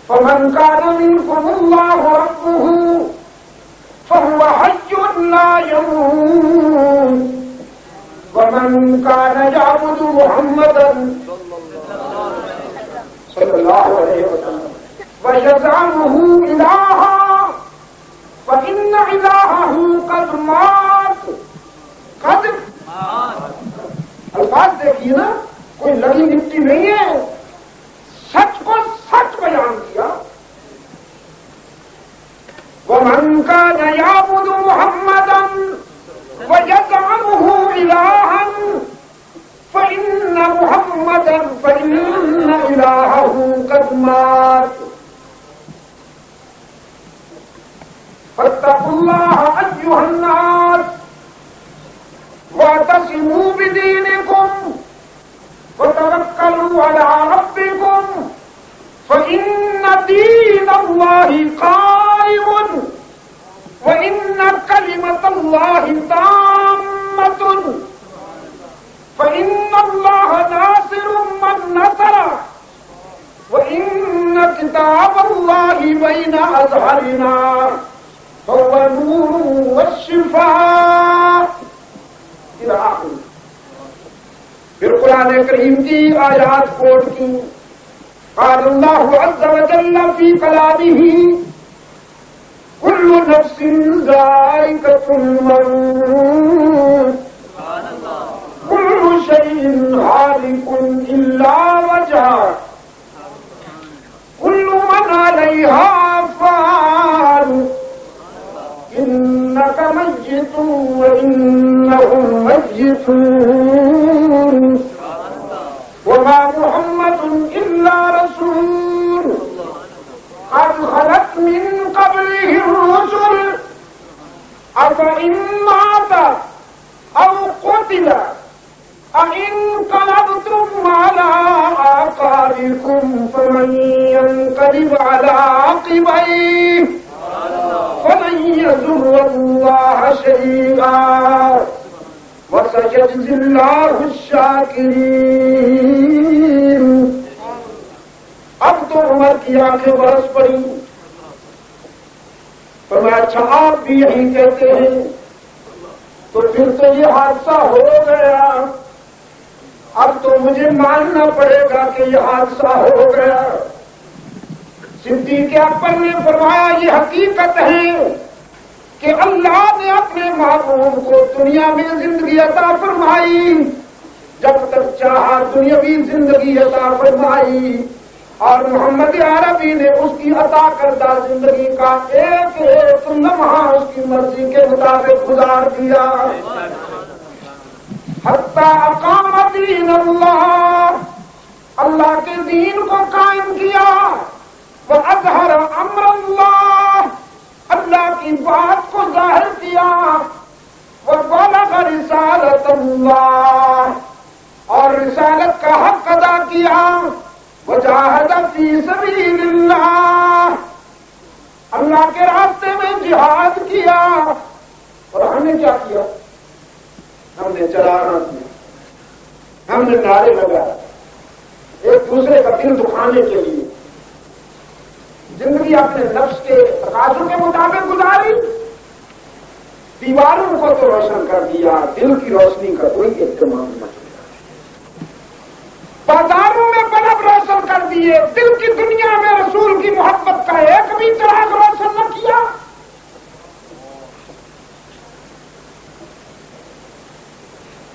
فمن كان منكم الله ربه فهو حي لا يموت ومن كان يعبد محمدا صلى الله عليه وسلم ويزعمه إلها فإن إلهه قد مات قد الفاظ دیکھیے نا، کوئی لگی مٹی نہیں ہے، سچ کو سچ بیان کیا۔ وَمَنْ كَانَ يَعْبُدُ مُحَمَّدًا وَيَزْعَمُهُ إِلَٰهًا فَإِنَّ إِلَٰهَهُ قَدْ مَاتَ فَاتَّقُوا اللَّهَ أَيُّهَا النَّاسُ واعتصموا بدينكم وتوكلوا على ربكم فإن دين الله قائم وإن كلمة الله تامة فإن الله ناصر من نصر وإن كتاب الله بين أظهرنا هو نور والشفاء۔ پھر قرآن کریم کی آیات کوٹ کی، قال اللہ عز وجل فی کلامہ کل نفس ذائقۃ الموت کل شیء ہالک الا وجہہ کل من علیہا فان إنك ميت وإنهم ميتون وما محمد إلا رسول قد خلت من قبله الرسل أفإن مات أو قتل أإنقلبتم على أعقابكم فمن ينقلب على عقبيه فمن يضر الله شيئا وسيجزي الله الشاكرين۔ اب تو عمر کی آنکھیں برس پڑی، فرمایا اچھا آپ بھی یہی کہتے ہیں تو پھر تو یہ حادثہ ہو گیا، اب تو مجھے ماننا پڑے گا کہ یہ حادثہ ہو گیا۔ صدیق اکبر نے فرمایا یہ حقیقت ہے کہ اللہ نے اپنے محبوب کو دنیا میں زندگی عطا فرمائی، جب تک چاہا دنیاوی زندگی عطا فرمائی، اور محمد عربی نے اس کی عطا کردہ زندگی کا ایک ایک لمحہ اس کی مرضی کے مطابق گزار دیا۔ حتی اقام دین اللہ، اللہ کے دین کو قائم کیا، وَأَظْهَرَ أَمْرَ اللَّهِ، اللہ کی بات کو ظاہر کیا، وَبَلَغَ رِسَالَةَ اللَّهِ، اور رسالت کا حق ادا کیا، وَجَاهَدَ فِي سَبِيلِ اللَّهِ، اللہ کے راستے میں جہاد کیا، اور ہم ہم نے کیا کیا؟ ہم نے چلانا کیا، ہم نے نعرے لگائے ایک دوسرے کا دل دکھانے کے لیے، زندگی اپنے نفس کے تقاضوں کے مطابق گزاری، دیواروں کو تو روشن کر دیا، دل کی روشنی کا کوئی اہتمام نہ کیا، بازاروں میں بلب روشن کر دیے، دل کی دنیا میں رسول کی محبت کا ایک بھی چراغ روشن نہ کیا۔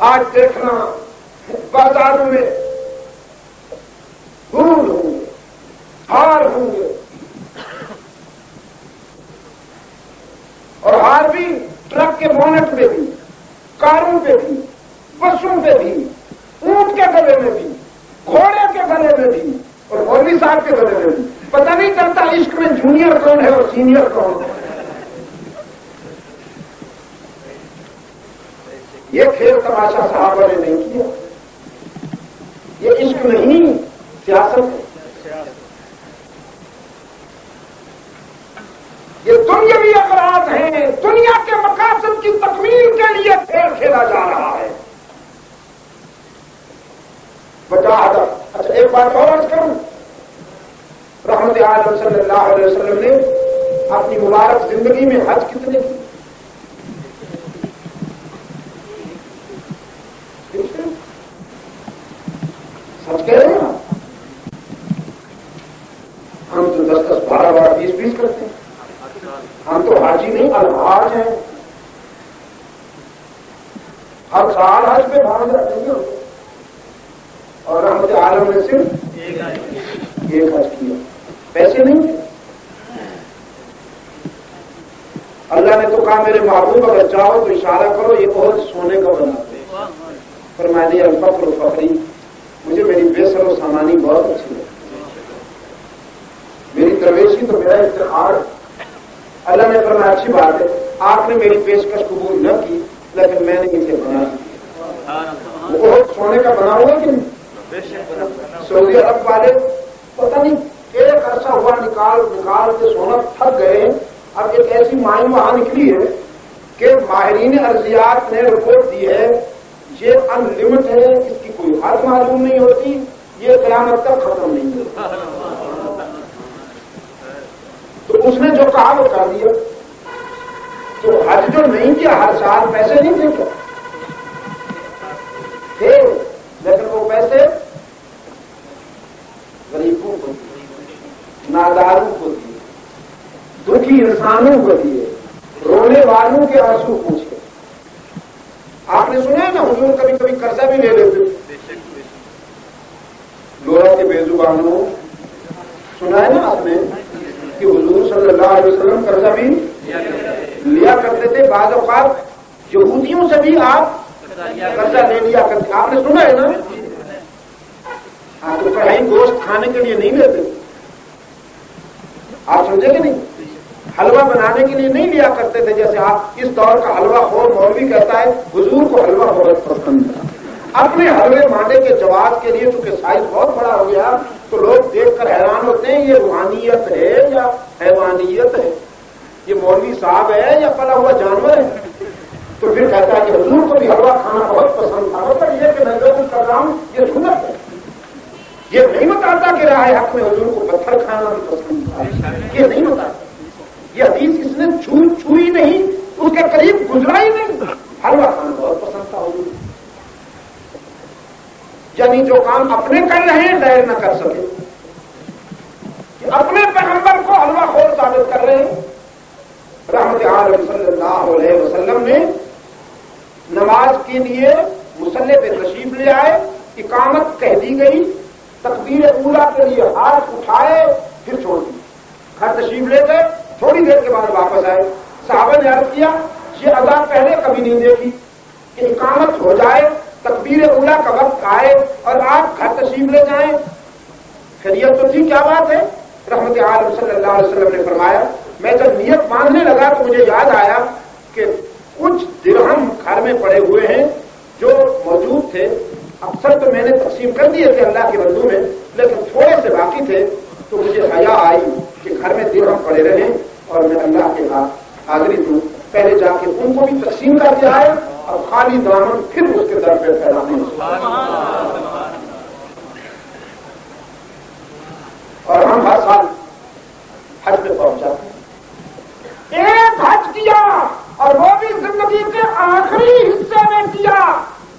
آج دیکھنا بازاروں میں پھول ہوں گے، ہار ہوں گے، اور ہار بھی ٹرک کے بونٹ پہ بھی، کاروں پہ بھی، بسوں پہ بھی، اونٹ کے گلے میں بھی، گھوڑے کے گلے میں بھی، اور مولوی صاحب کے گلے میں بھی۔ پتہ نہیں چلتا عشق میں جونیئر کون ہے اور سینئر کون ہے۔ یہ کھیل تماشا صحابہ نے نہیں کیا، یہ عشق نہیں سیاست ہے، یہ دنیاوی اغراض ہیں، دنیا کے مقاصد کی تکمیل کے لیے کھیل کھیلا جا رہا ہے۔ اچھا ایک بات اور عرض کروں، رحمت عالم صلی اللہ علیہ وسلم نے اپنی مبارک زندگی میں حج کتنے کی؟ سچ کہہ رہے ہیں، ہم تو 10-10 12-12 20-20 کرتے ہیں، ہم تو حاجی نہیں الحاج ہیں، ہر سال حج پہ بھاگ جاتے ہیں، اور رحمت عالم نے صرف ایک حج کیا، پیسے نہیں تھے۔ اللہ نے تو کہا میرے محبوب اگر چاہو تو اشارہ کرو یہ بہت سونے کا بنا دے، فرمایا دیا الفقر فقری، مجھے میری بے سر و سامانی بہت اچھی ہے، میری درویشی تو میرا افتخار۔ اللہ نے فرمایا اچھی بات ہے، آپ نے میری پیشکش قبول نہ کی لیکن میں نے اسے بنا دیا، وہ بہت سونے کا بنا ہوا کہ سعودی عرب والے پتہ نہیں ایک عرصہ ہوا نکال کے سونا تھک گئے۔ اب ایک ایسی مائن وہاں نکلی ہے کہ ماہرین ارضیات نے رپورٹ دی ہے یہ ان لمٹ ہے، اس کی کوئی حد معلوم نہیں ہوتی، یہ قیامت تک ختم نہیں ہوتا۔ تو اس نے جو کہا وہ کر دیا، تو حج جو نہیں کیا ہر سال پیسے نہیں دے کیا تھے، لیکن وہ پیسے غریبوں کو دیے، ناداروں کو دیے، دکھی انسانوں کو دیے، رونے والوں کے آنسو پوچھے۔ آپ نے سنا ہے نا حضور کبھی کبھی قرضہ بھی لے لیتے، لوہا کے بے زبانوں، سنا ہے نا آپ نے کہ حضور صلی اللہ علیہ وسلم قرضہ بھی لیا کرتے تھے، بعض اوقات یہودیوں سے بھی آپ قرضہ لے لیا کرتے، آپ نے سنا ہے نا؟ آپ تو کڑھائی گوشت کھانے کے لیے نہیں لیتے، آپ سمجھے کہ نہیں؟ حلوہ بنانے کے لیے نہیں لیا کرتے تھے، جیسے آپ اس دور کا حلوہ خور مولوی کہتا ہے حضور کو حلوہ بہت پسند ہے، اپنے حلوے مانڈے کے جواز کے لیے چونکہ سائز بہت بڑا ہو گیا تو لوگ دیکھ کر حیران ہوتے ہیں یہ روحانیت ہے یا حیوانیت ہے، یہ مولوی صاحب ہے یا پلا ہوا جانور ہے؟ تو پھر کہتا ہے کہ حضور کو بھی حلوہ کھانا بہت پسند تھا، مطلب یہ کہ میں جو کچھ کر رہا ہوں یہ سنت ہے، یہ نہیں بتاتا کہ رائے حق میں حضور کو پتھر کھانا بھی پسند تھا، یہ نہیں بتاتا، یہ حدیث اس نے چھوئی نہیں، اس کے قریب گزرا ہی نہیں، حلوہ کھانا بہت پسند تھا حضور، یعنی جو کام اپنے کر رہے ہیں غیر نہ کر سکے، کہ اپنے پیغمبر کو حلوہ خور ثابت کر رہے ہیں۔ رحمت عالم صلی اللہ علیہ وسلم نے نماز کے لیے مصلی پہ تشریف لے آئے، اقامت کہہ دی گئی، تکبیر اولیٰ کے لیے ہاتھ اٹھائے پھر چھوڑ دی، گھر تشریف لے گئے، تھوڑی دیر کے بعد واپس آئے، صحابہ نے عرض کیا یہ ادا پہلے کبھی نہیں دیکھی کہ اقامت ہو جائے، تکبیر اولیٰ کا وقت آئے اور آپ گھر تشریف لے جائیں، خیریت تو تھی، کیا بات ہے؟ رحمت عالم صلی اللہ علیہ وسلم نے فرمایا میں جب نیت باندھنے لگا تو مجھے یاد آیا کہ کچھ درہم گھر میں پڑے ہوئے ہیں جو موجود تھے، اکثر تو میں نے تقسیم کر دیے تھے اللہ کے بندوں میں، لیکن تھوڑے سے باقی تھے، تو مجھے حیا آئی کہ گھر میں درہم پڑے رہے اور میں اللہ کے ہاتھ حاضری دوں، پہلے جا کے ان کو بھی تقسیم کر کے آئے اور خالی دامن پھر اس کے در پہ پھیلانے. اور ہم ہر سال حج میں پہنچ جاتے ہیں. ایک حج کیا اور وہ بھی زندگی کے آخری حصے میں کیا.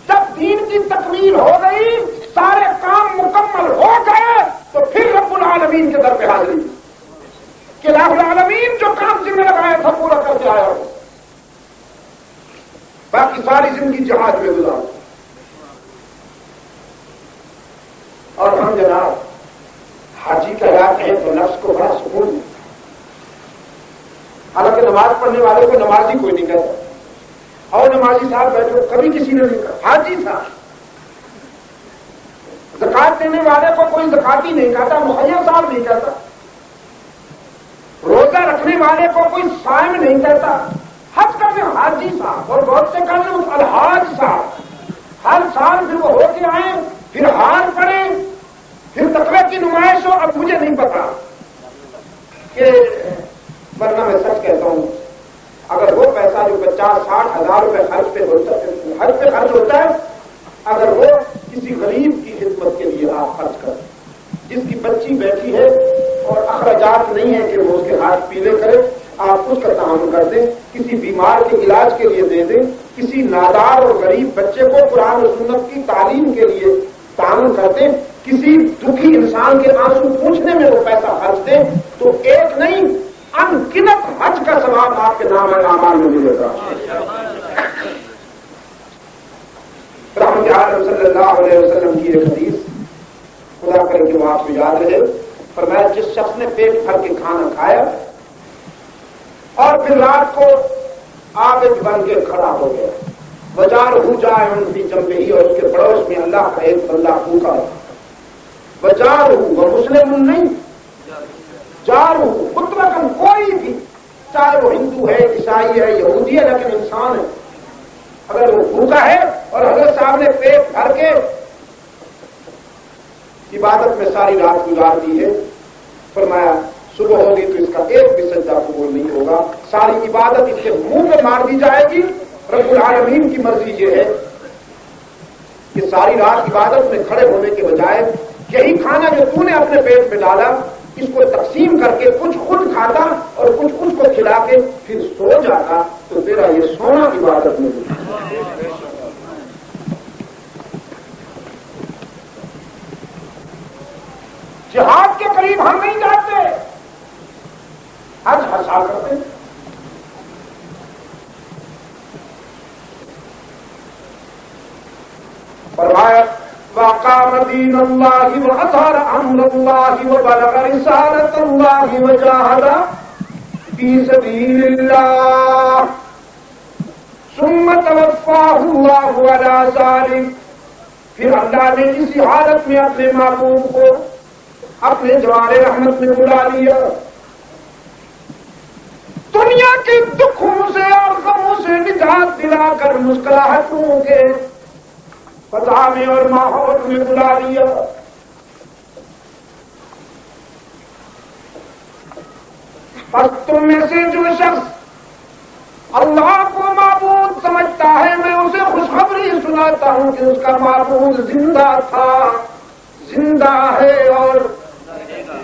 جب دین کی تکمیل ہو گئی، سارے کام مکمل ہو گئے، تو پھر رب العالمین کے در پہ حاضری کہ رب العالمین جو کام ذمہ لگایا تھا پورا کر کے آیا ہو. باقی ساری زندگی جہاد میں گزار. اور ہم جناب حاجی کہلاتے ہیں تو نفس کو بڑا سکون ہے. حالانکہ نماز پڑھنے والے کو نمازی کوئی نہیں کہتا. اور نمازی صاحب بیٹھے کبھی کسی نے نہیں کہا حاجی صاحب. زکات دینے والے کو کوئی زکاتی نہیں کہتا، مخیر صاحب نہیں کہتا. روزہ رکھنے والے کو کوئی صائم نہیں کہتا. حج کرنے حاجی صاحب اور بہت سے کرنے الحاج صاحب. ہر سال پھر وہ ہو کے آئے، پھر ہار پڑے، پھر تقوی کی نمائش ہو. اب مجھے نہیں پتا کہ ورنہ میں سچ کہتا ہوں، اگر وہ پیسہ جو 50-60 ہزار روپے حج پہ خرچ ہوتا ہے، اگر وہ کسی غریب کی خدمت کے لیے آپ خرچ کریں، جس کی بچی بیٹھی ہے اور اخراجات نہیں ہے کہ وہ اس کے ہاتھ پیلے کرے، آپ اس کا تعاون کر دیں. کسی بیمار کے علاج کے لیے دے دیں، کسی نادار اور غریب بچے کو قرآن و سنت کی تعلیم کے لیے تعاون کر دیں، کسی دکھی انسان کے آنسو پوچھنے میں وہ پیسہ خرچ دیں، تو ایک نہیں انگنت حج کا ثواب آپ کے نام اعمال میں ملے گا. رحمت عالم صلی اللہ علیہ وسلم کی ایک حدیث خدا کرے کہ وہ آپ کو یاد رہے. فرمایا جس شخص نے پیٹ بھر کے کھانا کھایا اور پھر رات کو عابد بن کے کھڑا ہو گیا، وجار ہو جائے ان کی جنبی، اور اس کے پڑوس میں اللہ کا ایک بندہ بھوکا، وجار ہوں وہ مسلم نہیں، جار ہوں مطلقاً کوئی بھی، چاہے وہ ہندو ہے، عیسائی ہے، یہودی ہے، لیکن انسان ہے، اگر وہ بھوکا ہے اور حضرت صاحب نے پیٹ بھر کے عبادت میں ساری رات گزار دی ہے، فرمایا صبح ہوگی تو اس کا ایک بھی سجدہ قبول نہیں ہوگا، ساری عبادت اس کے منہ پہ مار دی جائے گی. رب العالمین کی مرضی یہ ہے کہ ساری رات عبادت میں کھڑے ہونے کے بجائے یہی کھانا جو تو نے اپنے پیٹ میں ڈالا اس کو تقسیم کر کے کچھ خود کھاتا اور کچھ اس کو کھلا کے پھر سو جاتا، تو تیرا یہ سونا عبادت میں ہوتا. جہاد کے قریب ہم نہیں جاتے، حج ہر سال کرتے ہیں. فرمایا وقام دین اللہ واظہر امر اللہ وبلغ رسالۃ اللہ وجاہد فی سبیل اللہ ثم توفاہ اللہ علی ذلک. پھر اللہ نے اسی حالت میں اپنے محبوب کو اپنے جوار رحمت میں بلا لیا. دنیا کے دکھوں سے اور غموں سے نجات دلا کر مسکراہٹوں کے فضا میں اور ماحول میں بلا لیا. بس تم میں سے جو شخص اللہ کو معبود سمجھتا ہے میں اسے خوشخبری سناتا ہوں کہ اس کا معبود زندہ تھا، زندہ ہے اور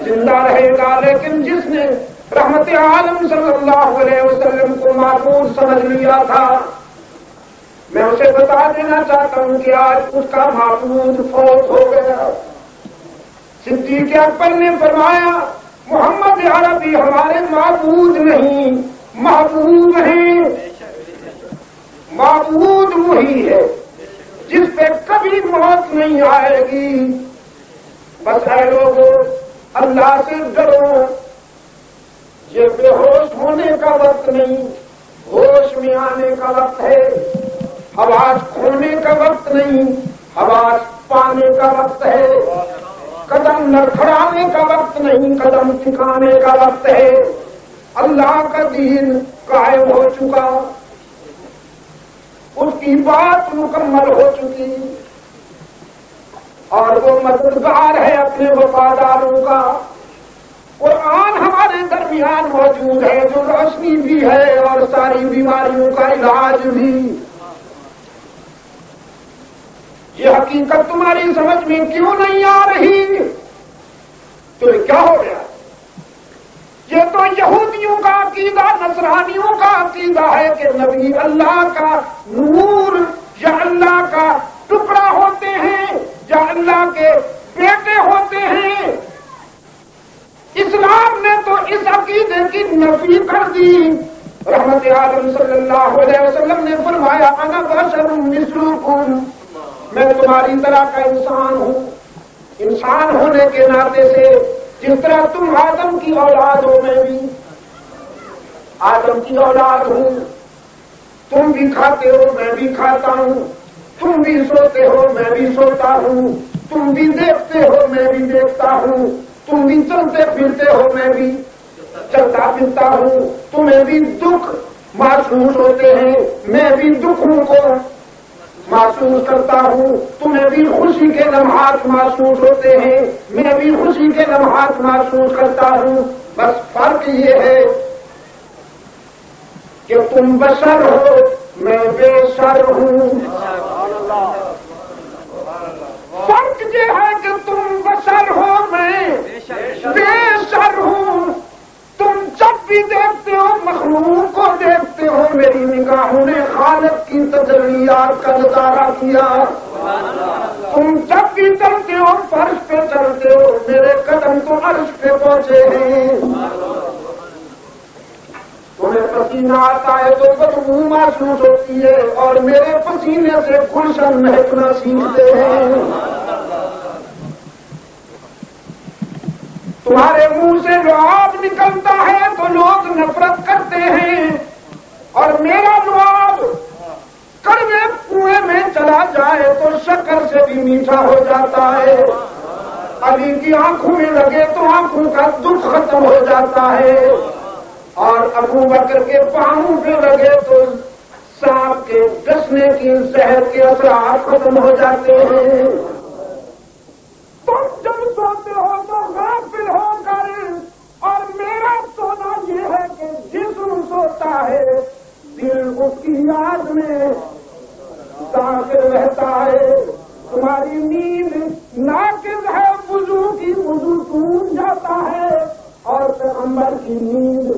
زندہ رہے گا. لیکن جس نے رحمت عالم صلی اللہ علیہ وسلم کو معبود سمجھ لیا تھا، میں اسے بتا دینا چاہتا ہوں کہ آج اس کا معبود فوت ہو گیا. صدیق اکبر نے فرمایا محمد عربی ہمارے معبود نہیں محبوب ہیں. معبود وہی ہے جس پہ کبھی موت نہیں آئے گی. بس اے لوگوں اللہ سے ڈرو، یہ بے ہوش ہونے کا وقت نہیں، ہوش میں آنے کا وقت ہے. حواس کھونے کا وقت نہیں، حواس پانے کا وقت ہے. قدم لڑکھڑانے کا وقت نہیں، قدم ٹھکانے کا وقت ہے. اللہ کا دین قائم ہو چکا، اس کی بات مکمل ہو چکی اور وہ مددگار ہے اپنے وفاداروں کا. قرآن ہمارے درمیان موجود ہے جو روشنی بھی ہے اور ساری بیماریوں کا علاج بھی. یہ حقیقت تمہاری سمجھ میں کیوں نہیں آ رہی؟ تو کیا ہو گیا؟ یہ تو یہودیوں کا عقیدہ، نصرانیوں کا عقیدہ ہے کہ نبی اللہ کا نور یا اللہ کا ٹکڑا ہوتے ہیں یا اللہ کے بیٹے ہوتے ہیں. اسلام نے تو اس عقیدے کی نفی کر دی. رحمت عالم صلی اللہ علیہ وسلم نے فرمایا انا بشر مثلکم، میں تمہاری طرح کا انسان ہوں. انسان ہونے کے ناطے سے جس طرح تم آدم کی اولاد ہو میں بھی آدم کی اولاد ہوں. تم بھی کھاتے ہو میں بھی کھاتا ہوں، تم بھی سوتے ہو میں بھی سوتا ہوں، تم بھی دیکھتے ہو میں بھی دیکھتا ہوں، تم بھی چلتے پھرتے ہو میں بھی چلتا پھرتا ہوں. تمہیں بھی دکھ محسوس ہوتے ہیں میں بھی دکھوں کو محسوس کرتا ہوں. تمہیں بھی خوشی کے لمحات محسوس ہوتے ہیں میں بھی خوشی کے لمحات محسوس کرتا ہوں. بس فرق یہ ہے کہ تم بشر ہو میں بے شر ہوں. فرق یہ ہے کہ تم بشر ہو میں بے شر ہوں. تم جب بھی دیکھتے ہو مخلوق کو دیکھتے ہو میری نگاہوں نے خالق کی تجلیات کا نظارہ کیا. تم جب بھی چلتے ہو فرش پہ چلتے ہو میرے قدم تو عرش پہ پہنچے ہیں. تمہیں پسینہ آتا ہے تو بدبو محسوس ہوتی ہے اور میرے پسینے سے گلشن مہکنا سیکھتے ہیں. تمہارے منہ سے جو آب نکلتا ہے تو لوگ نفرت کرتے ہیں اور میرا لعاب کڑوے کنویں میں چلا جائے تو شکر سے بھی میٹھا ہو جاتا ہے. علی کی آنکھوں میں لگے تو آنکھوں کا دکھ ختم ہو جاتا ہے اور ابو بکر کے پاؤں پہ لگے تو سانپ کے ڈسنے کی زہر کے اثرات ختم ہو جاتے ہیں. تم جب سوتے ہو تو غافل ہو کر اور میرا سونا یہ ہے کہ جسم سوتا ہے دل اس کی یاد میں داخل رہتا ہے. تمہاری نیند ناقص ہے وضو کی، وضو ٹوٹ جاتا ہے اور پیغمبر کی نیند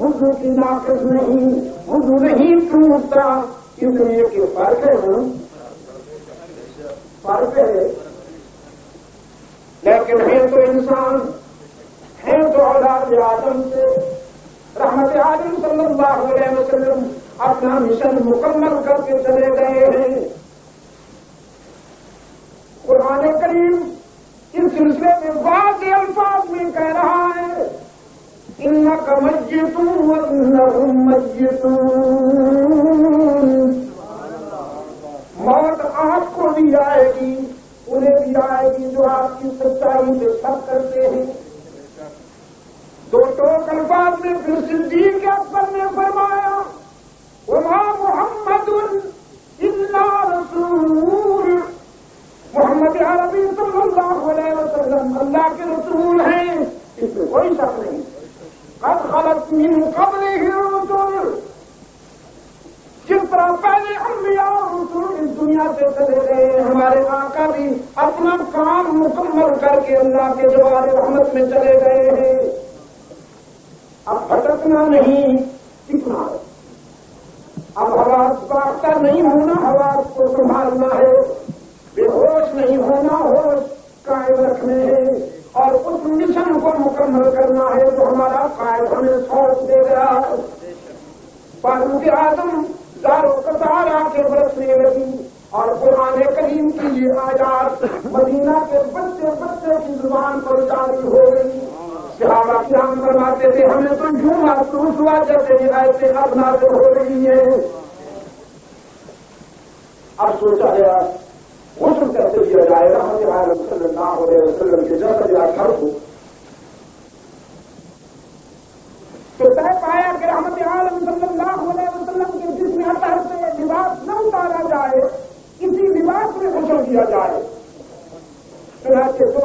وضو کی ناقص نہیں، وضو نہیں ٹوٹتا. اس لیے کہ فرق ہے، فرق ہے. لیکن ہے تو انسان، ہے تو اولاد آدم سے. رحمت عالم صلی اللہ علیہ وسلم اپنا مشن مکمل کر کے چلے گئے ہیں. قرآن کریم اس سلسلے میں واضح الفاظ میں کہہ رہا ہے انک میتون وانہم میتون. موت آپ کو بھی آئے گی انہیں بھی آئے گی جو آپ کی سچائی سے شک کرتے ہیں. دو ٹوک الفاظ میں پھر صدیق اکبر نے فرمایا وما محمد الا رسول. محمد عربی صلی اللہ علیہ وسلم اللہ کے رسول ہیں، اس میں کوئی شک نہیں. قد خلت من قبلہ الرسل، جس طرح پہلے انبیاء اور رسول اس دنیا سے چلے گئے ہمارے آقا بھی اپنا کام مکمل کر کے اللہ کے جوار رحمت میں چلے گئے ہیں. اب بھٹکنا نہیں سیکھنا ہے. اب حواس باختہ نہیں ہونا، حواس کو سنبھالنا ہے. بے ہوش نہیں ہونا، ہوش قائم رکھنے ہیں اور اس مشن کو مکمل کرنا ہے جو ہمارا قائد ہمیں سونپ دے گا. فاروق اعظم دارو قطار آ کے برسنے لگی اور قرآن کریم کی یہ آیات مدینہ کے بچے بچے کی زبان پر جاری ہو گئی. صحابہ کرام فرماتے تھے ہمیں تو یوں محسوس ہوا جیسے یہ آیتیں اب نازل ہو رہی ہیں. اب سوچا گیا غسل کیسے دیا جائے. رحمت عالم صلی اللہ علیہ وسلم کے جیسا یا گھر ہو تو طے پایا کہ رحمت عالم صلی اللہ علیہ وسلم کے جسم اطہر سے لباس نہ اتارا جائے، اسی لباس میں غسل کیا جائے. چنانچہ تو